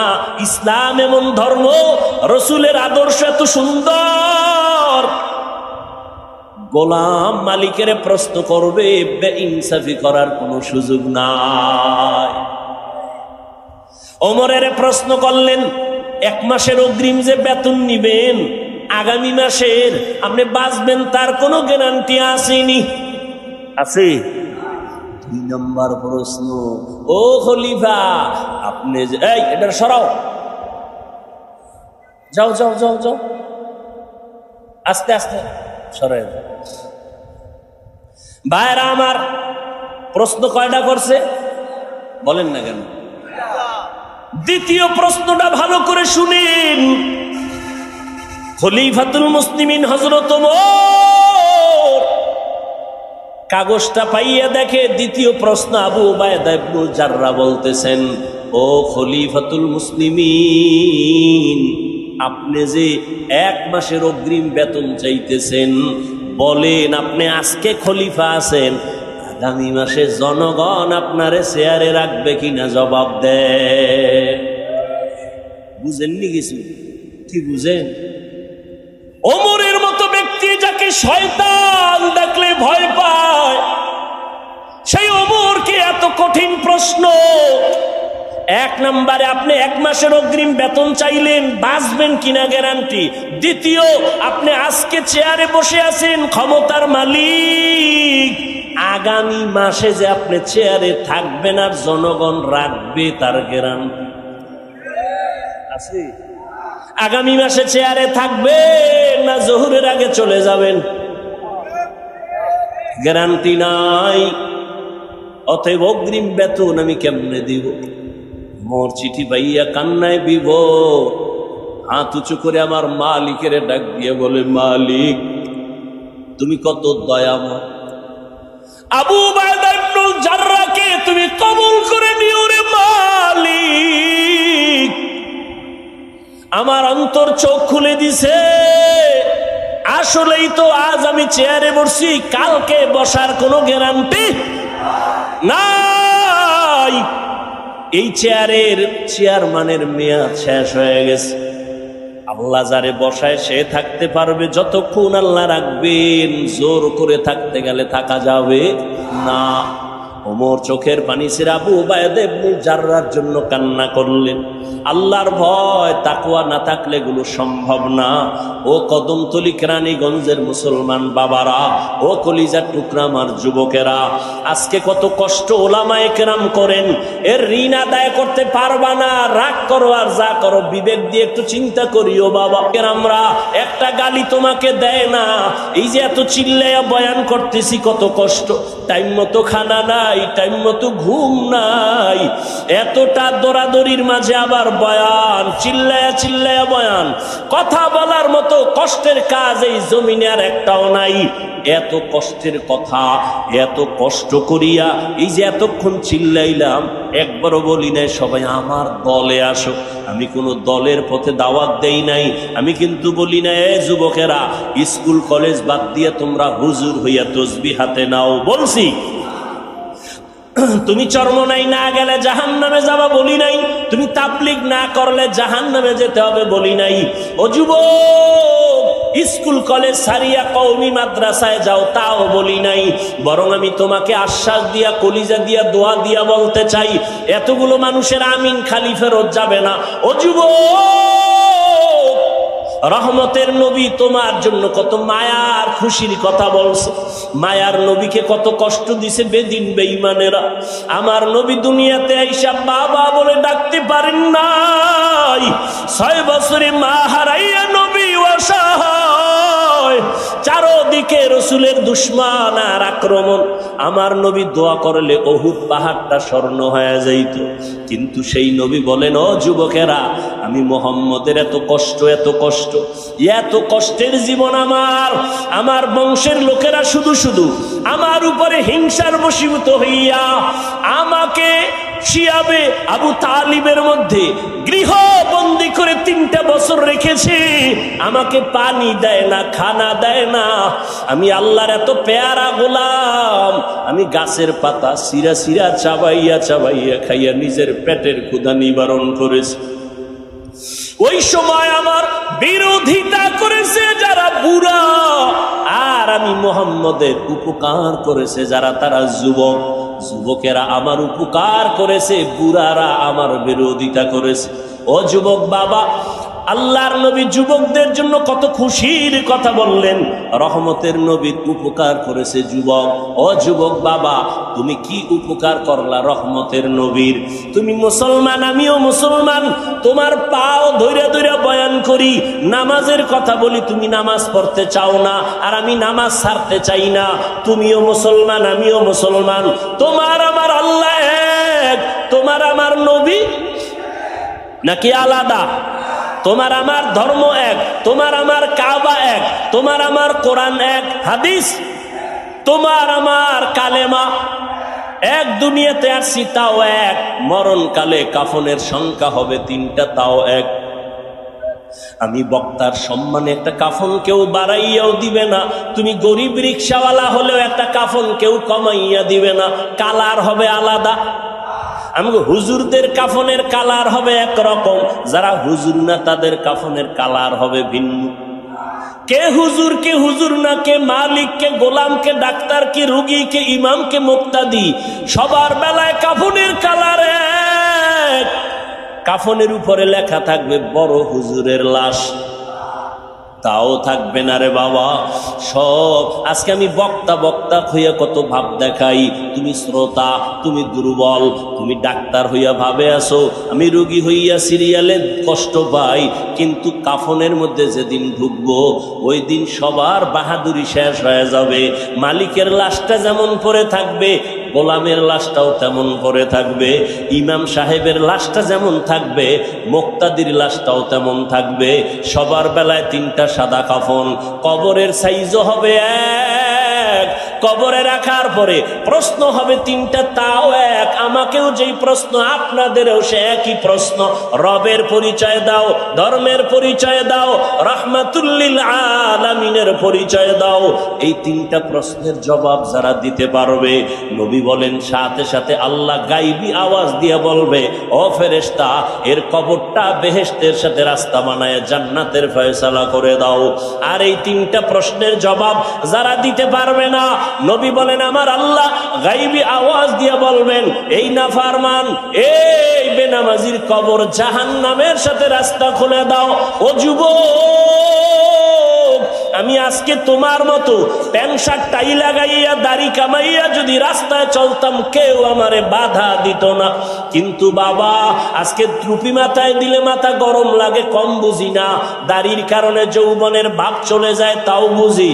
ইসলাম এমন ধর্ম, রসুলের আদর্শ এত সুন্দর, গোলাম মালিকের প্রশ্ন করবে, বেইনসাফি করার কোনো সুযোগ নাই। ওমরের প্রশ্ন করলেন, 1 মাসের অগ্রিম যে বেতন নিবেন, আগামী মাসের আপনি বাঁচবেন তার কোনো গ্যারান্টি আসেনি? আছে। 2 নম্বর প্রশ্ন, ও খলিফা, আপনি যে, এই এটা সরাও, যাও যাও যাও যাও, আস্তে আস্তে সরাই। ভাইরা আমার, প্রশ্ন কয়টা করছে বলেন না কেন? 2য় প্রশ্নটা ভালো করে শুনেন। খলিফাতুল মুসলিমিন হযরত ওমর কাগজটা পাইয়া দেখে 2য় প্রশ্ন আবু ওবায়দা ইবনুল জাররাহ বলতেছেন, ও খলিফাতুল মুসলিমিন, আপনি যে 1 মাসের অগ্রিম বেতন চাইতেছেন, বলেন আপনি আজকে খলিফা আছেন, আগামী মাসে জনগণ আপনারে চেয়ারে রাখবে কিনা জবাব দেন। বুঝেননি কিছু? কি বুঝেন? ওমরের মতো ব্যক্তি যাকে শয়তান দেখলে ভয় পায়, সেই ওমরকে এত কঠিন প্রশ্ন এক নম্বরে আপনি 1 মাসের অগ্রিম বেতন চাইলেন, বাঁচবেন কিনা গ্যারান্টি। দ্বিতীয়, আপনি আজকে চেয়ারে বসে আছেন, ক্ষমতার মালিক, আগামী মাসে যে আপনি চেয়ারে থাকবেন আর জনগণ রাখবে তার গ্যারান্টি আছে? আগামী মাসে চেয়ারে থাকবেন না জোহরের আগে চলে যাবেন, গ্যারান্টি নাই। অতএব অগ্রিম বেতন আমি কেমনে দিব? মোর চিঠি পাইয়া কান্নায় বিভোর, হাত উঁচু করে আমার মালিকের ডাক দিয়ে বলে, মালিক তুমি কত দয়াময়, আবু উবাইদা ইবনুল জাররাহকে তুমি কবুল করে নিও রে মালিক। আমার অন্তর চোখ খুলে দিছে, আসলেই তো আজ আমি চেয়ারে বসছি, কালকে বসার কোনো গ্যারান্টি নাই। এই চেয়ারম্যানের মেয়াদ শেষ হয়ে গেছে। আল্লাহ যারে বসায় সে থাকতে পারবে যতক্ষণ আল্লাহ রাখবেন, জোর করে থাকতে গেলে থাকা যাবে না। ওমর চোখের পানি ছেড়ে আবু উবাইদা ইবনুল জাররাহর জন্য কান্না করলেন। আল্লাহর ভয় তাকওয়া না থাকলে এগুলো সম্ভব না। ও কদমতলী কেরানীগঞ্জের মুসলমান বাবারা, ও কলিজার টুকরা আমার যুবকেরা, আজকে কত কষ্ট ওলামায়ে কেরাম করেন, এর ঋণ আদায় করতে পারবা না, রাগ করো আর যা করো, বিবেক দিয়ে একটু চিন্তা করিও বাবা। কেরামরা একটা গালি তোমাকে দেয় না, এই যে এত চিল্লাইয়া বয়ান করতেছি কত কষ্ট, টাইম মতো খানা নাই, টাইম মতো ঘুম নাই, এতটা দৌড়াদৌড়ির মাঝে আবার বয়ান, চিল্লায়া চিল্লায়া বয়ান, কথা বলার মতো কষ্টের কাজ এই জমিনে আর একটাও নাই। এত কষ্টের কথা, এত কষ্ট করিয়া এই যে এতক্ষণ চিল্লাইলাম, একবারও বলি নাই সবাই আমার দলে আসো। আমি কোনো দলের পথে দাওয়াত দেই নাই। আমি কিন্তু বলি না এ যুবকেরা স্কুল কলেজ বাদ দিয়ে তোমরা হুজুর হইয়া তসবিহ হাতে নাও, বলছি। তুমি চরমনাই না গেলে জাহান্নামে যাবা বলি নাই, তুমি তাবলীগ না করলে জাহান্নামে যেতে হবে বলি নাই। ও যুবক, স্কুল কলেজ সারিয়া কওমি মাদ্রাসায় যাও তাও বলি নাই, বরং আমি তোমাকে আশ্বাস দিয়া কলিজা দিয়া দোয়া দিয়া বলতে চাই, এতগুলো মানুষের আমিন খালি ফেরত যাবে না। ও যুবক, রহমতের নবী তোমার জন্য কত মায়ার খুশির কথা বলছে। মায়ার নবীকে কত কষ্ট দিছে বেদিন বেঈমানেরা। আমার নবী দুনিয়াতে আইসা বাবা বলে ডাকতে পারেন নাই। 6 বছরে মা হারাইয়া নবী অসহায়, চারদিকে রসুলের দুশমন আর আক্রমণ। আমার নবী দোয়া করলে উহুদ পাহাড়টা স্বর্ণ হয়ে যাইত। কিন্তু সেই নবী বলেন, ও যুবকেরা, আমি মুহাম্মদের এত কষ্ট, এত কষ্ট, এত কষ্টের জীবন আমার বংশের লোকেরা শুধু শুধু আমার উপরে হিংসার বশীভূত হইয়া আমাকে শিয়াবে আবু তালিবের মধ্যে গৃহবন্দী করে 3টা বছর রেখেছে। আমাকে পানি দেয় না, খানা দেয় না। আমি আল্লাহর এত পেয়ারা গোলাম, আমি গাছের পাতা সিরা সিরা চাবাইয়া চাবাইয়া খাইয়া নিজের পেটের ক্ষুধা নিবারণ করেছি। ওই সময় আমার বিরোধিতা করেছে যারা বুড়া, আর আমি মুহাম্মদের উপকার করেছে যারা তারা যুবক। যুবকেরা আমার উপকার করেছে, বুড়ারা আমার বিরোধিতা করেছে। ও যুবক বাবা, আল্লাহর নবী যুবকদের জন্য কত খুশির কথা বললেন। রহমতের নবীর উপকার করেছে যুবক। ও যুবক বাবা, তুমি কি উপকার করলা রহমতের নবীর? তুমি মুসলমান, আমিও মুসলমান, তোমার পাও ধইরা ধইরা বয়ান করি, নামাজের কথা বলি, তুমি নামাজ পড়তে চাও না, আর আমি নামাজ ছাড়তে চাই না। তুমিও মুসলমান, আমিও মুসলমান, তোমার আমার আল্লাহ এক, তোমার আমার নবী নাকি আলাদা? তোমার আমার ধর্ম এক, তোমার আমার কাবা এক, তোমার আমার কোরআন এক, হাদিস, তোমার আমার কালেমা এক। দুনিয়াতে আসছি তাও এক, মরণকালে কাফনের সংখ্যা হবে 3টা, তাও এক। আমি বক্তার সম্মানে একটা কাফন কেউ বাড়াইয়াও দিবে না। তুমি গরিব রিক্সাওয়ালা হলেও একটা কাফন কেউ কমাইয়া দিবে না, কালার হবে আলাদা। আমাকে হুজুরদের কাফনের কালার হবে একরকম, যারা হুজুর না তাদের কাফনের কালার হবে ভিন্ন। কে হুজুর, কে হুজুর না, কে মালিক, কে গোলাম, কে ডাক্তার, কে রুগী, কে ইমাম, কে মুক্তাদি, সবার বেলায় কাফনের কালার এক। কাফনের উপরে লেখা থাকবে বড় হুজুরের লাশ, তাও থাকবে না রে বাবা। সব আজকে আমি বক্তা হইয়া কত ভাব দেখাই, তুমি শ্রোতা, তুমি দুর্বল, তুমি ডাক্তার হইয়া ভাবে আসো, আমি রোগী হইয়া সিরিয়ালে কষ্ট পাই, কিন্তু কাফনের মধ্যে যেদিন ঢুকবো ওই দিন সবার বাহাদুরি শেষ হয়ে যাবে। মালিকের লাশটা যেমন পড়ে থাকবে, গোলামের লাশটাও তেমন পড়ে থাকবে, ইমাম সাহেবের লাশটা যেমন থাকবে, মুক্তাদির লাশটাও তেমন থাকবে। সবার বেলায় তিনটা সাদা কাফন, কবরের সাইজও হবে এক, কবরে রাখার পরে প্রশ্ন হবে তিনটা, তাও এক। আমাকেও যেই প্রশ্ন আপনাদেরও সে একই প্রশ্ন। রবের পরিচয় দাও, ধর্মের পরিচয় দাও, রাহমাতুল্লিল আলামিনের পরিচয় দাও। এই তিনটা প্রশ্নের জবাব যারা দিতে পারবে, নবী বলেন সাথে সাথে আল্লাহ গাইবি আওয়াজ দিয়ে বলবে, ও ফেরেশতা, এর কবরটা বেহেশতের সাথে রাস্তা বানায় জান্নাতের ফয়সালা করে দাও। আর এই তিনটা প্রশ্নের জবাব যারা দিতে পারবে না, নবী বলেন আমার আল্লাহ গাইবি আওয়াজ দিয়ে বলবেন, এই নাফরমান, এই বেনামাজির কবর জাহান্নামের সাথে রাস্তা খুলে দাও। ও যুবক, আমি আজকে তোমার মতো প্যান্ট শার্ট টাই লাগাইয়া দাড়ি কামাইয়া যদি রাস্তায় চলতাম, কেউ আমারে বাধা দিত না। কিন্তু বাবা, আজকে টুপি মাথায় দিলে মাথা গরম লাগে, কম বুঝি না। দাড়ির কারণে যৌবনের ভাব চলে যায়, তাও বুঝি।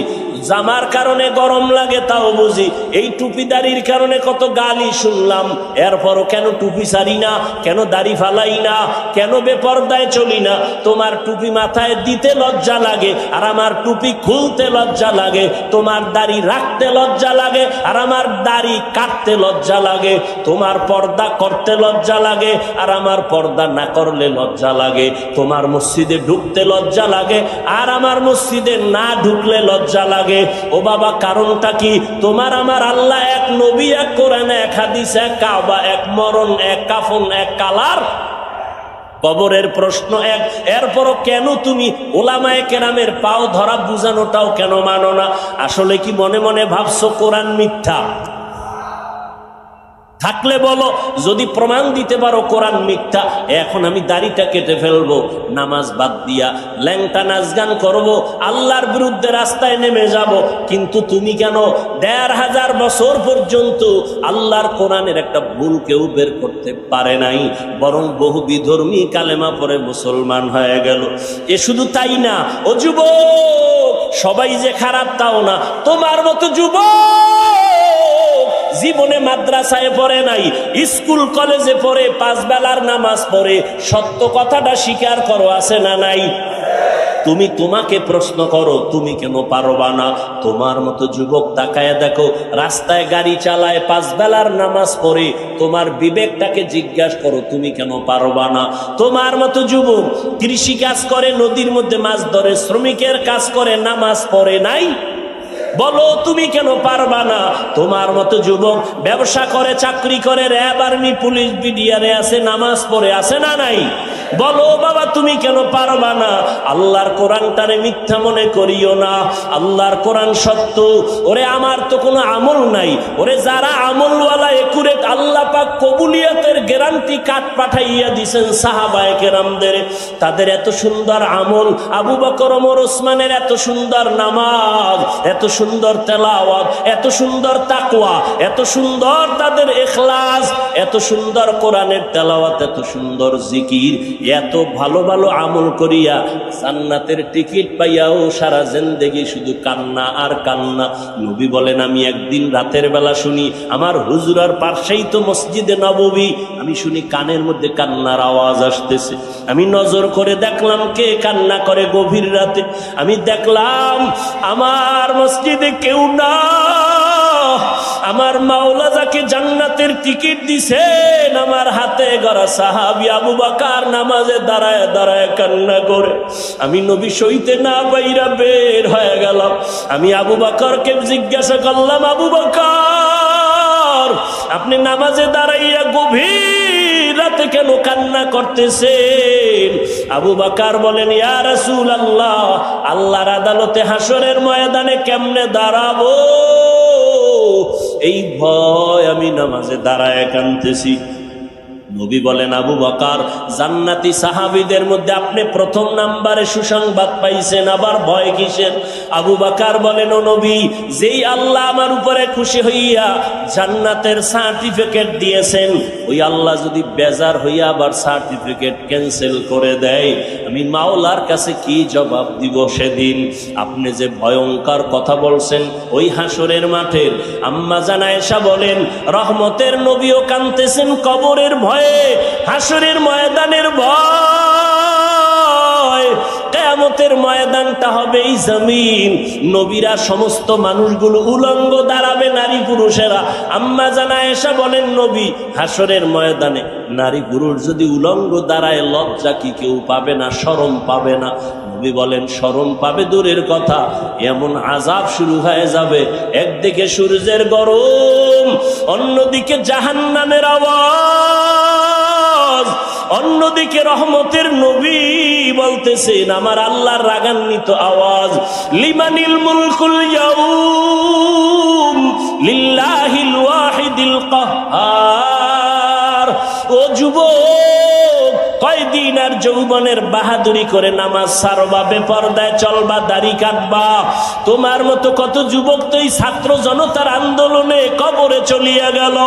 জামার কারণে গরম লাগে, তাও বুঝি। এই টুপি দাড়ির কারণে কত গালি শুনলাম, এরপরও কেন টুপি ছাড়ি না, কেন দাড়ি ফালাই না, কেন বেপরদায় চলি না? তোমার টুপি মাথায় দিতে লজ্জা লাগে, আর আমার টুপি খুলতে লজ্জা লাগে। তোমার দাড়ি রাখতে লজ্জা লাগে, আর আমার দাড়ি কাটতে লজ্জা লাগে। তোমার পর্দা করতে লজ্জা লাগে, আর আমার পর্দা না করলে লজ্জা লাগে। তোমার মসজিদে ঢুকতে লজ্জা লাগে, আর আমার মসজিদে না ঢুকলে লজ্জা লাগে। ও বাবা, কারণটা কি? তোমার আমার আল্লাহ এক, নবী এক, কোরআন এক, হাদিস এক, কাবা এক, মরণ এক, কাফন এক, কালার, কবরের প্রশ্ন এক। এরপরও কেন তুমি ওলামায়ে কেরামের পাও ধরা বুঝানোটাও কেন মানো না? আসলে কি মনে মনে ভাবছো কোরআন মিথ্যা? থাকলে বলো, যদি প্রমাণ দিতে পারো কোরআন মিথ্যা, এখন আমি দাড়িটা কেটে ফেলবো, নামাজ বাদ দিয়া ল্যাংটা নাচ গান করবো, আল্লাহর বিরুদ্ধে রাস্তায় নেমে যাব। কিন্তু তুমি কেন ১৫০০ বছর পর্যন্ত আল্লাহর কোরআনের একটা ভুল কেউ বের করতে পারে নাই, বরং বহু বিধর্মী কালেমা পরে মুসলমান হয়ে গেল। এ শুধু তাই না, ও যুবক, সবাই যে খারাপ তাও না। তোমার মতো যুবক জীবনে মাদ্রাসায় পড়ে নাই, স্কুল কলেজে পড়ে, 5 বেলার নামাজ পড়ে, সত্য কথাটা স্বীকার করো, আছে না নাই? তুমি তোমাকে প্রশ্ন করো, তুমি কেন পারবা না? তোমার মতো যুবক তাকায় দেখো, রাস্তায় গাড়ি চালায়, 5 বেলার নামাজ পড়ে, তোমার বিবেকটাকে জিজ্ঞাসা করো, তুমি কেন পারবা না? তোমার মতো যুবক কৃষি কাজ করে, নদীর মধ্যে মাছ ধরে, শ্রমিকের কাজ করে, নামাজ পড়ে নাই, বলো তুমি কেন পারবা না? তোমার মতো যুবক ব্যবসা করে, চাকরি করে, র্যাব, আর্মি, পুলিশ, বিডিআরে আছে, নামাজ পড়ে, আছে না নাই? বলো বাবা, তুমি কেন পারবা না? আল্লাহর কোরআনটারে মিথ্যা মনে করিও না, আল্লাহর কোরআন সত্য। ওরে আমার তো কোনো আমল নাই, ওরে যারা আমলওয়ালা একুরেট, আল্লাহ পাক কবুলিয়তের গ্যারান্টি কার্ড পাঠাইয়া দিছেন সাহাবায়ে কেরামদের। তাদের এত সুন্দর আমল, আবু বকর, ওমর, ওসমানের এত সুন্দর নামাজ, এত সুন্দর তেলাওয়াত, এত সুন্দর তাকওয়া, এত সুন্দর তাদের ইখলাস, এত সুন্দর কোরআনের তেলাওয়াত, এত সুন্দর জিকির, এত ভালো ভালো আমল করিয়া জান্নাতের টিকিট পাইয়াও সারা জিন্দেগি শুধু কান্না আর কান্না। নবী বলেন, আমি একদিন রাতের বেলা শুনি, আমার হুজুরার পাশেই তো মসজিদে নববী, আমি শুনি কানের মধ্যে কান্নার আওয়াজ আসতেছে। আমি নজর করে দেখলাম কে কান্না করে গভীর রাতে। আমি দেখলাম আমার মসজিদে কেউ না, আমার মাওলা যাকে জান্নাতের টিকিট দিছেন, আমার হাতে গড়া সাহাবী আবু বকর নামাজে দাঁড়ায় দাঁড়ায় কান্না করে। আমি নবী সইতে না বাইরা বের হয়ে গেলাম। আমি আবু বকরকে জিজ্ঞাসা করলাম, আবু বকর, আপনি নামাজে দাঁড়াইয়া গভীর রাতে কেন কান্না করতেছেন? আবু বকর বলেন, ইয়া রাসূলুল্লাহ, আল্লাহর আদালতে হাসরের ময়দানে কেমনে দাঁড়াবো, এই ভয় আমি নামাজে দাঁড়ায় কাঁদতেছি। নবী বলেন, আবু বকর, জান্নাতি সাহাবীদের মধ্যে আপনি প্রথম নাম্বারে সুসংবাদ পাইছেন, আবার ভয় কিসের? আবু বকর বলেন, ও নবী, যেই আল্লাহ আমার উপরে খুশি হইয়া জান্নাতের সার্টিফিকেট দিয়েছেন, ওই আল্লাহ যদি বেজার হইয়া আবার সার্টিফিকেট ক্যান্সেল করে দেয়, আমি মাওলার কাছে কি জবাব দিব সেদিন? আপনি যে ভয়ঙ্কর কথা বলছেন ওই হাসরের মাঠের। আম্মা জান আয়েশা বলেন, রহমতের নবীও কাঁদতেছেন কবরের ভয়ে, হাসরের ময়দানের ভয়। কিয়ামতের ময়দানটা হবে এই জমিন, নবীরা সমস্ত মানুষগুলো উলঙ্গ দাঁড়াবে, নারী পুরুষেরা। আম্মা জান আয়েশা বলেন, নবী, হাসরের ময়দানে নারী পুরুষ যদি উলঙ্গ দাঁড়ায়, লজ্জা কি কেউ পাবে না? শরম পাবে না? নবী বলেন, শরম পাবে দূরের কথা, এমন আযাব শুরু হয়ে যাবে, একদিকে সূর্যের গরম, অন্যদিকে জাহান্নামের আওয়াজ, অন্যদিকে রহমতের নবী বলতেছেন, আমার আল্লাহর রাগান্বিত আওয়াজ, লিমানিল মুলকুল ইয়াউম লিল্লাহিল ওয়াহিদিল কাহ্হার। ও যুবক, কয়দিন আর যৌবনের বাহাদুরি করে নামাজ ছাড়বা, বেপরদায় চলবা, দাড়ি কাটবা? তোমার মতো কত যুবক তো এই ছাত্র জনতার আন্দোলনে কবরে চলিয়া গেল।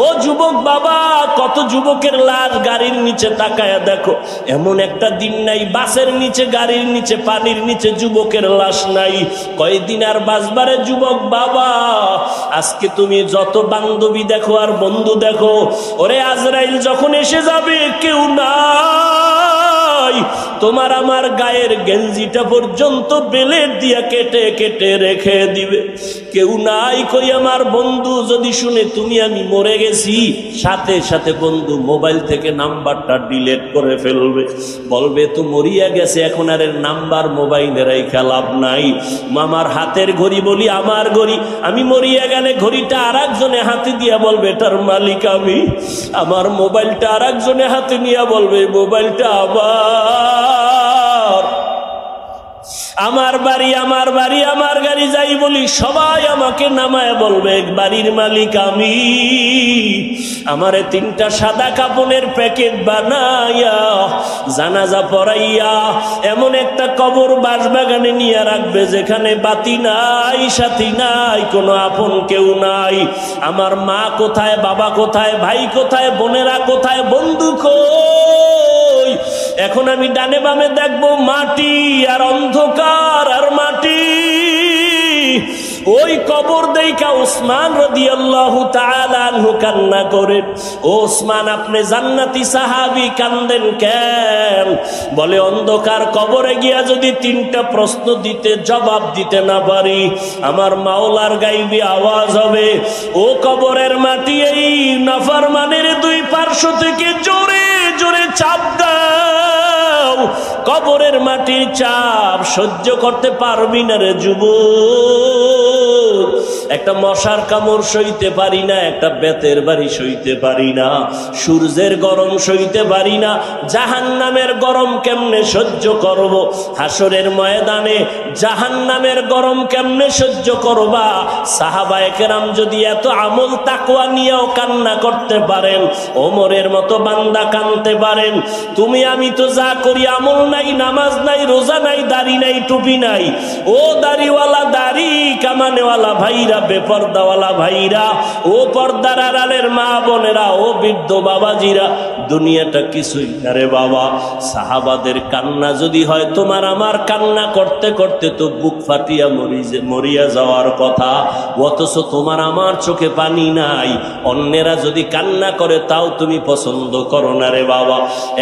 ও যুবক বাবা, কত যুবকের লাশ গাড়ির নিচে তাকায়া দেখো, এমন একটা দিন নাই বাসের নিচে, গাড়ির নিচে, পানির নিচে যুবকের লাশ নাই। কয়দিন আর বাঁচবারে যুবক বাবা? আজকে তুমি যত বান্ধবী দেখো আর বন্ধু দেখো, ওরে আজরাইল যখন এসে যাবে, কেউ নাই, তোমার আমার গায়ের গেঞ্জিটা পর্যন্ত বেলেট দিয়া কেটে কেটে রেখে দিবে। কেউ নাই কই আমার বন্ধু যদি শুনে তুমি আমি মরে গেছি, সাথে সাথে বন্ধু মোবাইল থেকে নাম্বারটা ডিলিট করে ফেলবে, বলবে তো মরিয়া গেছে, এখন আর এর নাম্বার মোবাইলে রাইখা লাভ নাই। মামার হাতের ঘড়ি বলি আমার ঘড়ি, আমি মরিয়া গেলে ঘড়িটা আর একজনে হাতে দিয়া বলবে এটার মালিক আমি। আমার মোবাইলটা আর একজনে হাতে নিয়ে বলবে মোবাইলটা আমার বাড়ি আমার বাড়ি আমার গাড়ি যাই বলি সবাই আমাকে নামায় বলবে বাড়ির মালিক আমি। আমারে 3টা সাদা কাপড়ের প্যাকেট বানাইয়া জানাজা পড়াইয়া এমন একটা কবর বাসবাগানে নিয়ে রাখবে যেখানে বাতি নাই, সাথী নাই, কোনো আপন কেউ নাই। আমার মা কোথায়, বাবা কোথায়, ভাই কোথায়, বোনেরা কোথায়, বন্ধু কই? এখন আমি ডানে বামে দেখবো মাটি আর অন্ধকার আর মাটি। ওই কবর দেইখা উসমান রাদিয়াল্লাহু তাআলা আনহু কান্না করে। ও উসমান, আপনি জান্নাতি সাহাবী, কান্দেন কেন? বলে অন্ধকার কবরে গিয়া যদি 3টা প্রশ্ন দিতে জবাব দিতে না পারি, আমার মাওলার গাইবি আওয়াজ হবে, ও কবরের মাটি এই নাফরমানের 2 পার্শ্ব থেকে জোরে জোরে চাপ দাও। কবরের মাটির চাপ সহ্য করতে পারবি না রে যুবক। একটা মশার কামড় সইতে পারি না, একটা বেতের বাড়ি সইতে পারি না, সূর্যের গরম সইতে পারি না, জাহান্নামের গরম কেমনে সহ্য করব? হাসরের ময়দানে জাহান্নামের গরম কেমনে সহ্য করবা? সাহাবায়ে কেরাম যদি এত আমল তাকওয়া নিয়েও কান্না করতে পারেন, ওমরের মতো বান্দা কাঁদতে পারেন, তুমি আমি তো যা করি আমল নাই, নামাজ নাই, রোজা নাই, দাড়ি নাই, টুপি নাই। ও দাড়িওয়ালা, দাড়ি কামানেওয়ালা ভাইরা, বেপর্দাওয়ালা ভাইরা, ও পর্দার আড়ালের মা বোনেরা, ও বৃদ্ধ বাবাজিরা, দুনিয়াটা কিছুই না রে বাবা। সাহাবাদের কান্না যদি হয় তোমার আমার কান্না করতে করতে তো বুক ফাটিয়া মরিয়া যাওয়ার কথা, অথচ তোমার আমার চোখে পানি নাই। অন্যেরা যদি কান্না করে তাও তুমি পছন্দ করো না রে বাবা।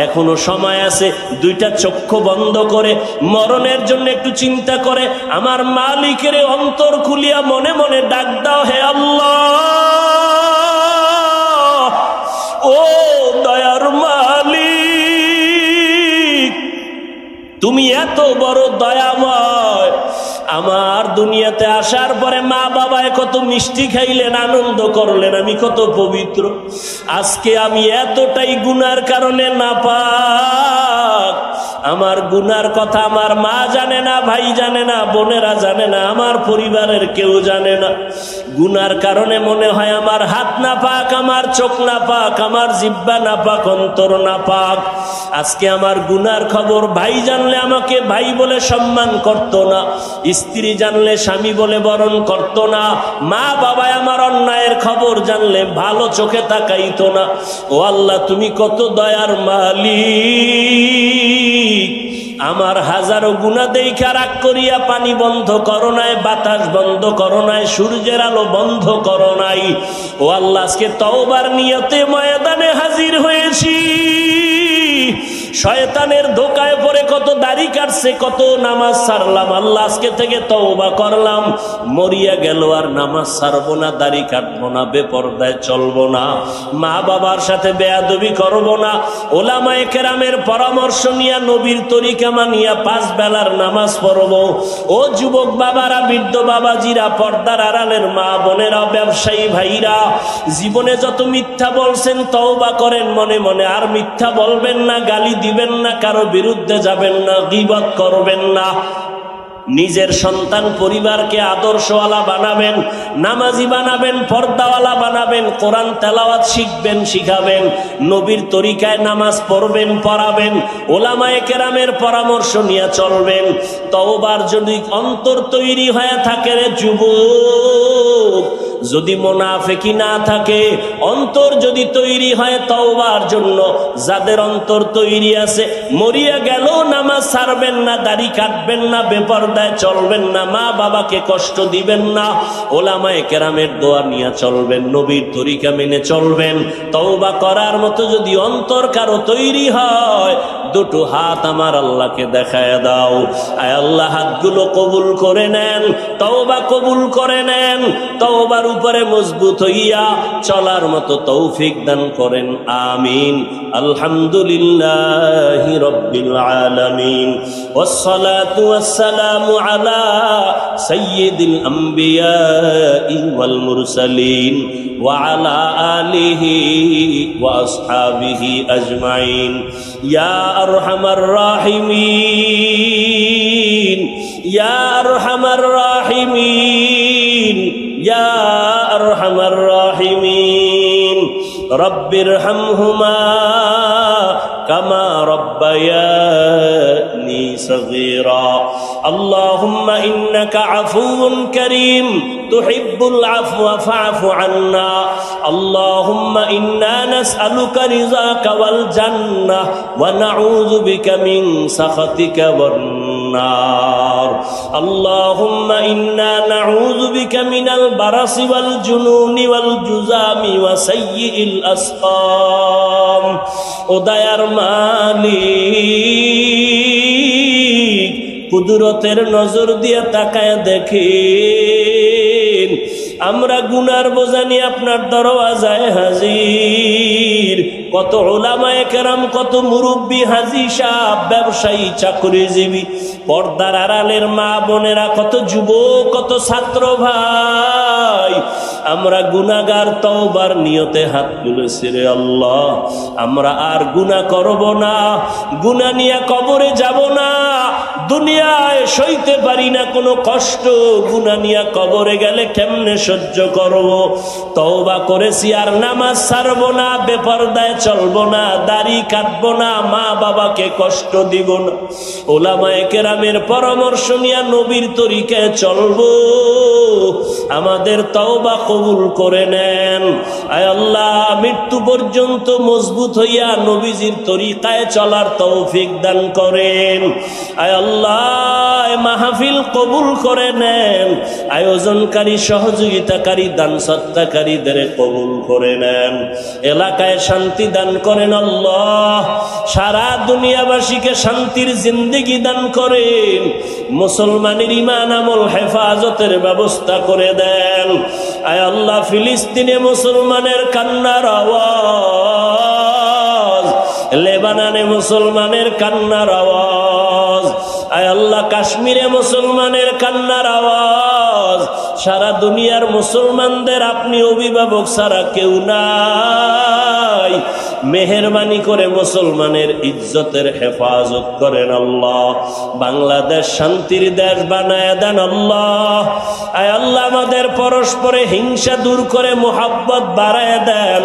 এখনো সময় আছে, 2টা চক্ষু বন্ধ করে মরণের জন্য একটু চিন্তা করে আমার মালিকের অন্তর খুলিয়া মনে মনে ডাক দাও, হে আল্লাহ, ও দয়ার মালিক, তুমি এত বড় দয়াময়। আমার দুনিয়াতে আসার পরে মা বাবায় কত মিষ্টি খাইলেন, আনন্দ করলেন, আমি কত পবিত্র। আজকে আমি এতটাই গুনার কারণে নাপাক, আমার গুনার কথা আমার মা জানে না, ভাই জানে না, বোনেরা জানে না, আমার পরিবারের কেউ জানে না। গুনার কারণে মনে হয় আমার হাত না পাক, আমার চোখ না পাক, আমার জিহ্বা না পাক, অন্তর না পাক। আজকে আমার গুনার খবর ভাই জানলে আমাকে ভাই বলে সম্মান করত না, স্ত্রী জানলে স্বামী বলে বরণ করত না, মা বাবা আমার অন্যায়ের খবর জানলে ভালো চোখে তাকাইতো না। ও আল্লাহ, তুমি কত দয়ার মালিক। আমার হাজারো গুনাহ দেইখা রাগ করিয়া পানি বন্ধ করো নাই, বাতাস বন্ধ করো নাই, সূর্যের আলো বন্ধ করো নাই। ও আল্লাহ, আজকে তওবার নিয়তে ময়দানে হাজির হয়েছি। শয়তানের ধোকায় পড়ে কত দাড়ি কাটছে, কত নামাজ ছাড়লাম। আল্লাহ, আজকে থেকে তওবা করলাম, মরিয়া গেল আর নামাজ ছাড়বো না, দাড়ি কাটবো না, বেপরদায় চলবো না, মা বাবার সাথে বেয়াদবি করবো না, ওলামায়ে কেরামের পরামর্শ নিয়ে নবীর তরিকা মানিয়া 5 বেলার নামাজ পড়বো। ও যুবক বাবারা, বৃদ্ধ বাবাজিরা, পর্দার আড়ালের মা বোনেরা, ব্যবসায়ী ভাইরা, জীবনে যত মিথ্যা বলছেন তওবা করেন মনে মনে, আর মিথ্যা বলবেন না, গালি দিবেন না, কারো বিরুদ্ধে যাবেন না, গীবত করবেন না। নিজের সন্তান পরিবারকে আদর্শওয়ালা বানাবেন, নামাজি বানাবেন, পর্দাওয়ালা বানাবেন, কোরআন তেলাওয়াত শিখবেন, শিখাবেন, নবীর তরিকায় নামাজ পড়বেন, পড়াবেন, ওলামায়ে কেরামের পরামর্শ নিয়ে চলবেন। তওবার যদি অন্তর তৈরি হয়ে থাকে রে যুবক, যদি মুনাফিকি না থাকে, অন্তর যদি তৈরি হয় তওবার জন্য, যাদের অন্তর তৈরি আছে, মরিয়া গেল নামাজ ছাড়বেন না, দাড়ি কাটবেন না, বেপরদায় চলবেন না, মা বাবাকে কষ্ট দিবেন না, ওলামায়ে কেরামের দোয়া নিয়ে চলবেন, নবীর তরিকা মেনে চলবেন। তওবা করার মতো যদি অন্তর কারো তৈরি হয়, দুটো হাত আমার আল্লাহকে দেখায় দাও। আয় আল্লাহ, হাতগুলো কবুল করে নেন, তওবা কবুল করে নেন, তওবার উপরে মজবুত হইয়া চলার মতো তৌফিক দান করেন, আমিন। আলহামদুলিল্লাহি রাব্বিল আলামিন, ওয়াসসালাতু ওয়াসসালামু আলা সাইয়্যিদিল আম্বিয়াই ওয়াল মুরসালিন ওয়া আলা আলিহি ওয়া আসহাবিহি আজমাইন। ইয়া আরহামার রাহিমিন, ইয়া আরহামার রাহিমিন, ইয়া আরহামার রাহিমিন। রব্বিরহামহুমা কামা রব্বায়ানি সগীরা। আল্লাহুম্মা ইন্নাকা আফুউন কারীম তুহিব্বুল আফওয়া ফা'ফু আন্না। আল্লাহুম্মা ইন্না নাসআলুকা রিযাকা ওয়াল জান্নাহ ওয়া নাউযু বিকা মিন সাখাতিকা ওয়ান নার। আল্লাহুম্মা ইন্না নাউযু বিকা মিনাল বারাসি ওয়াল জুনুনি ওয়াল জুযামি ওয়া সাইয়্যিল আসকাম। ও দয়ার মালিক, কুদরতের নজর দিয়ে তাকায় দেখেন, আমরা গুনার বোঝা নিয়ে আপনার দরওয়াজায় হাজির। কত উলামায়ে কেরাম, কত মুরব্বী, হাজী সাহেব, ব্যবসায়ী, চাকরিজীবী, পর্দার আড়ালের মা বোনেরা, কত যুবক, কত ছাত্র ভাই, আমরা গুনাহগার, তওবার নিয়তে হাত তুলেছি রে আল্লাহ। আমরা আর গুনাহ করব না, গুনাহ নিয়ে কবরে যাব না, দুনিয়ায় সইতে পারি না কোনো কষ্ট, গুনাহ নিয়ে কবরে গেলে কেমনে সহ্য করব। তওবা করেছি, আর নামাজ ছাড়বো না, বেপরদায় চলবো না, দাড়ি কাটবো না, মা বাবাকে কষ্ট দিব না, ওলামায়ে কেরামের পরামর্শ নিয়ে নবীর তরিকায় চলবো। আমাদের তওবা কবুল করে নেন। আয় আল্লাহ, মৃত্যু পর্যন্ত মজবুত হইয়া নবীজির তরিকায় চলার তৌফিক দান করেন। আয় আল্লাহ, মাহফিল কবুল করে নেন। আয়োজনকারী, সহযোগিতাকারী, দান সত্তাকারীদের কবুল করে নেন। এলাকায় শান্তি দান করেন আল্লাহ। সারা দুনিয়াবাসীকে শান্তির জিন্দেগি দান করেন। মুসলমানের ঈমান আমল হেফাজতের ব্যবস্থা করে দেন। আয় আল্লাহ, ফিলিস্তিনে মুসলমানের কান্নার আওয়াজ, লেবাননে মুসলমানের কান্নার আওয়াজ, আয় আল্লাহ, কাশ্মীরে মুসলমানের কান্নার আওয়াজ, সারা দুনিয়ার মুসলমানদের আপনি অভিভাবক ছাড়া কেউ নাই। মেহেরবানি করে মুসলমানের ইজ্জতের হেফাজত করেন আল্লাহ। বাংলাদেশ শান্তির দেশ বানায় দেন আল্লাহ। আয় আল্লাহ আমাদের পরস্পরে হিংসা দূর করে মুহাব্বত বাড়ায় দেন।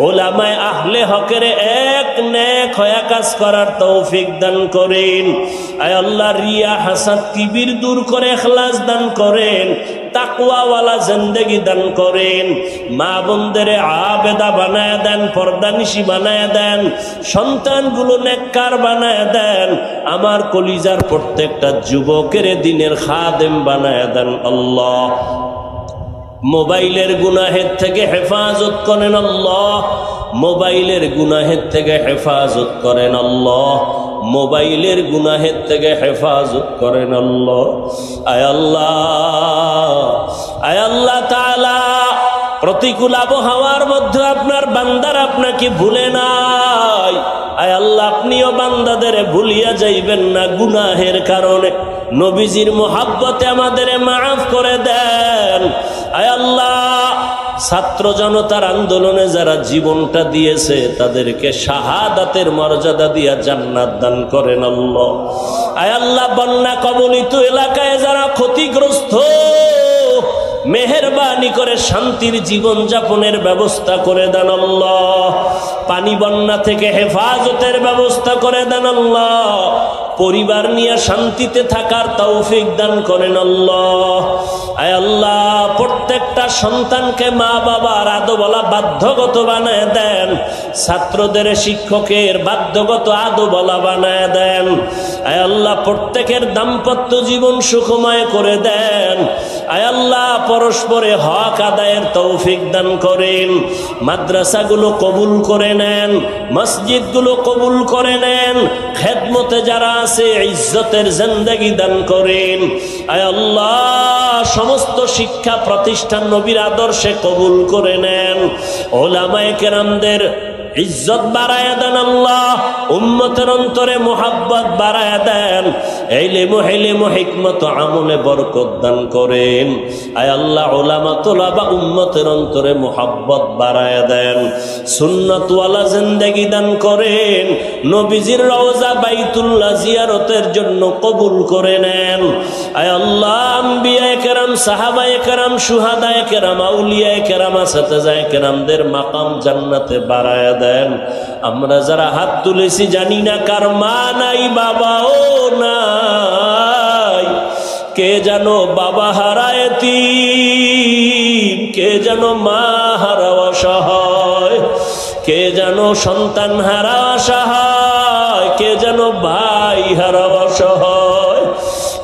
উলামায়ে আহলে হকের এক নেক হয়ে কাজ করার তৌফিক দান করেন। আয় আল্লাহ রিয়া হাসাদ কিবির দূর করে ইখলাস দান করেন। তাকওয়াওয়ালা জিন্দেগি দান করেন। মা বোনদের আবেদা বানায় দেন, পর্দানিশী বানায় দেন, সন্তানগুলো নেককার বানায় দেন। আমার কলিজার প্রত্যেকটা যুবকের দিনের খাদেম বানায় দেন আল্লাহ। মোবাইলের গুনাহের থেকে হেফাজত করেন আল্লাহ। মোবাইলের গুনাহের থেকে হেফাজত করেন আল্লাহ। মোবাইলের গুনাহের থেকে হেফাজত করেন আল্লাহ। আয় আল্লাহ, আয় আল্লাহ তাআলা, প্রতিকূল আবহাওয়ার মধ্যে আপনার বান্দার আপনাকে ভুলে নাই। আয় আল্লাহ, আপনিও বান্দাদের ভুলিয়া যাইবেন না গুনাহের কারণে। নবীজির মোহাব্বতে আমাদের মাফ করে দেন। আয় আল্লাহ, ছাত্র জনতার আন্দোলনে যারা জীবনটা দিয়েছে তাদেরকে শাহাদাতের মর্যাদা দিয়া জান্নাত দান করেন আল্লাহ। আয় আল্লাহ, বন্যা কবলিত এলাকায় যারা ক্ষতিগ্রস্ত, মেহেরবানি করে শান্তির জীবন যাপনের ব্যবস্থা করে দেন আল্লাহ। পানি বন্যা থেকে হেফাজতের ব্যবস্থা করে দেন আল্লাহ। পরিবার নিয়ে শান্তিতে থাকার তৌফিক দান করেন আল্লাহ। আয় আল্লাহ, প্রত্যেকটা সন্তানকে মা বাবার আদবলা বাধ্যগত বানায় দেন। ছাত্রদের শিক্ষকের বাধ্যগত আদবলা বানায় দেন। আয় আল্লাহ, প্রত্যেকের দাম্পত্য জীবন সুখময় করে দেন। আয় আল্লাহ, পরস্পরে হক আদায়ের তৌফিক দান করেন। মাদ্রাসাগুলো কবুল করে নেন, মসজিদগুলো কবুল করে নেন। খেদমতে যারা আছে ইজ্জতের জিন্দেগি দান করেন। আয় আল্লাহ, সমস্ত শিক্ষা প্রতিষ্ঠান নবীর আদর্শে কবুল করে নেন। উলামায়ে কেরামদের ইজ্জত বাড়ায়া দেন আল্লাহ। উম্মতের অন্তরে মুহাব্বত বাড়ায়া দেন। ইলম হিকমত আমলে বরকত দান করেন। আয় আল্লাহ, উলামা তোলাবা উম্মতের অন্তরে মুহাব্বত বাড়ায়া দেন। সুন্নাতওয়ালা জিন্দেগি দান করেন। নবীজির রওজা বাইতুল্লাহ জিয়ারতের জন্য কবুল করে নেন। আয় আল্লাহ, আম্বিয়ায়ে কেরাম, সাহাবায়ে কেরাম, শুহাদায়ে কেরাম, আউলিয়ায়ে কেরাম, আসাতেজায়ে কেরামদের মাকাম জান্নাতে বাড়ায়া দেন। আমরা যারা হাত তুলেছি জানি না কার মা নাই, বাবাও নাই। কে যেন বাবা হারায় এতিম, কে যেন মা হারা অসহায়, কে যেন সন্তান হারা অসহায়, কে যেন ভাই হারা অসহায়।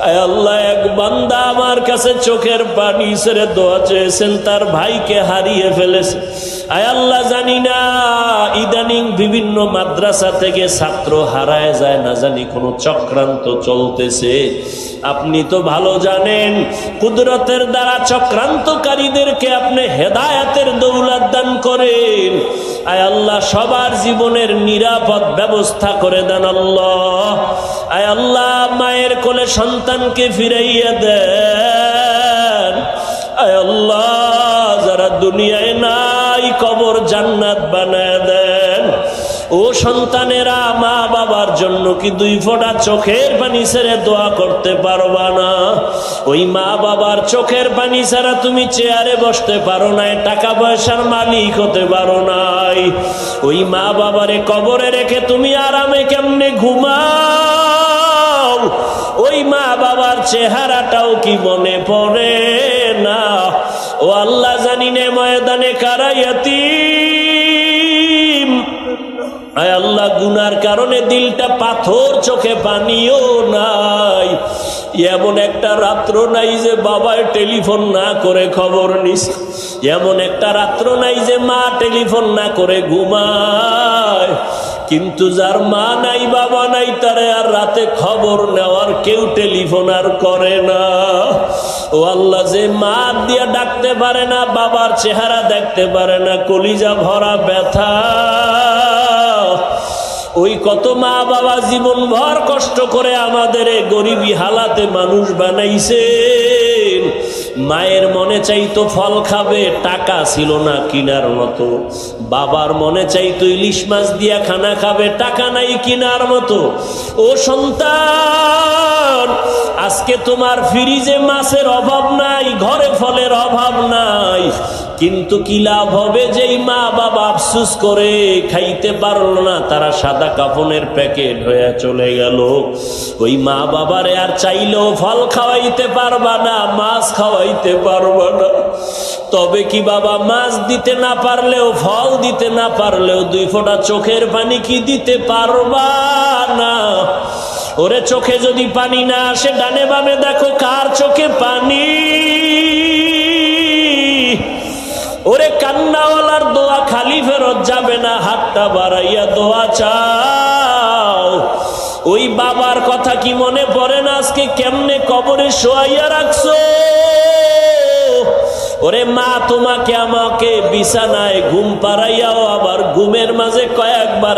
আয় আল্লাহ, এক বান্দা আমার কাছে চোখের পানি ছেড়ে দোয়া চেয়েছেন, তার ভাইকে হারিয়ে ফেলেছে। আয় আল্লাহ, জানি না ইদানিং বিভিন্ন মাদ্রাসা থেকে ছাত্র হারায় যায়, না জানি কোনো চক্রান্ত চলতেছে। আপনি তো ভালো জানেন, কুদরতের দ্বারা চক্রান্তকারীদেরকে আপনি হেদায়েতের দৌলত দান করেন। আয় আল্লাহ, সবার জীবনের নিরাপদ ব্যবস্থা করে দেন আল্লাহ। আয় আল্লাহ, মায়ের কোলে সন্তানকে ফিরাইয়া দেন। আয় আল্লাহ, যারা দুনিয়ায় নাই কবর জান্নাত বানায় দেন। ও সন্তানেরা, মা বাবার জন্য কি দুই ফোঁটা চোখের পানি ছেড়ে দোয়া করতে পারবা না? ওই মা বাবার চোখের পানি ছাড়া তুমি চেয়ারে বসতে পারো নাই, টাকা পয়সার মালিক হতে পারো নাই। ওই মা বাবারে কবরে রেখে তুমি আরামে কেমনে ঘুমাও? ওই মা বাবার চেহারাটাও কি মনে পড়ে না? ও আল্লাহ, জানি নে ময়দানে কারা ইয়াতীম। আয় আল্লাহ, গুনার কারণে দিলটা পাথর, চোখে পানিও নাই। এমন একটা রাত্র নাই যে বাবায় টেলিফোন না করে খবর নিস। এমন একটা রাত্র নাই যে মা টেলিফোন না করে ঘুমায়। কিন্তু যার মা নাই, বাবা নাই, তারে আর রাতে খবর নেওয়ার কেউ টেলিফোন আর করে না। ও আল্লাহ, যে মা দিয়া ডাকতে পারে না, বাবার চেহারা দেখতে পারে না, কলিজা ভরা ব্যথা। ওই কত মা বাবা জীবন ভর কষ্ট করে আমাদের এই গরিবী হালাতে মানুষ বানাইছেন। মায়ের মনে চাইতো ফল খাবে, টাকা ছিল না কিনার মতো। বাবার মনে চাইতো ইলিশ মাছ দিয়া খানা খাবে, টাকা নাই কিনার মতো। ও সন্তান, আজকে তোমার ফ্রিজে মাছের অভাব নাই, ঘরে ফলের অভাব নাই, কিন্তু কি লাভ হবে যেই মা বাবা আফসুস করে খাইতে পারলো না, তারা সাদা কাফনের প্যাকেট হয়ে চলে গেল। ওই মা বাবারে আর চাইলেও ফল খাওয়াইতে পারবা না, মাছ খাওয়াইতে পারবা না। তবে কি বাবা মাছ দিতে না পারলেও, ফল দিতে না পারলেও 2 ফোঁটা চোখের পানি কি দিতে পারবা না? ওরে চোখে যদি পানি না আসে, ডানে বামে দেখো কার চোখে পানি। ওরে কান্নাওয়ালার দোয়া খালি ফেরত যাবে না, হাতটা বাড়াইয়া দোয়া চাও। ওই বাবার কথা কি মনে পড়ে না? আজকে কেমনে কবরে শোয়াইয়া রাখছো। ওরে মা, তোমাকে আমাকে বিছানায় ঘুম পাড়াইয়াও আবার ঘুমের মাঝে কয়েকবার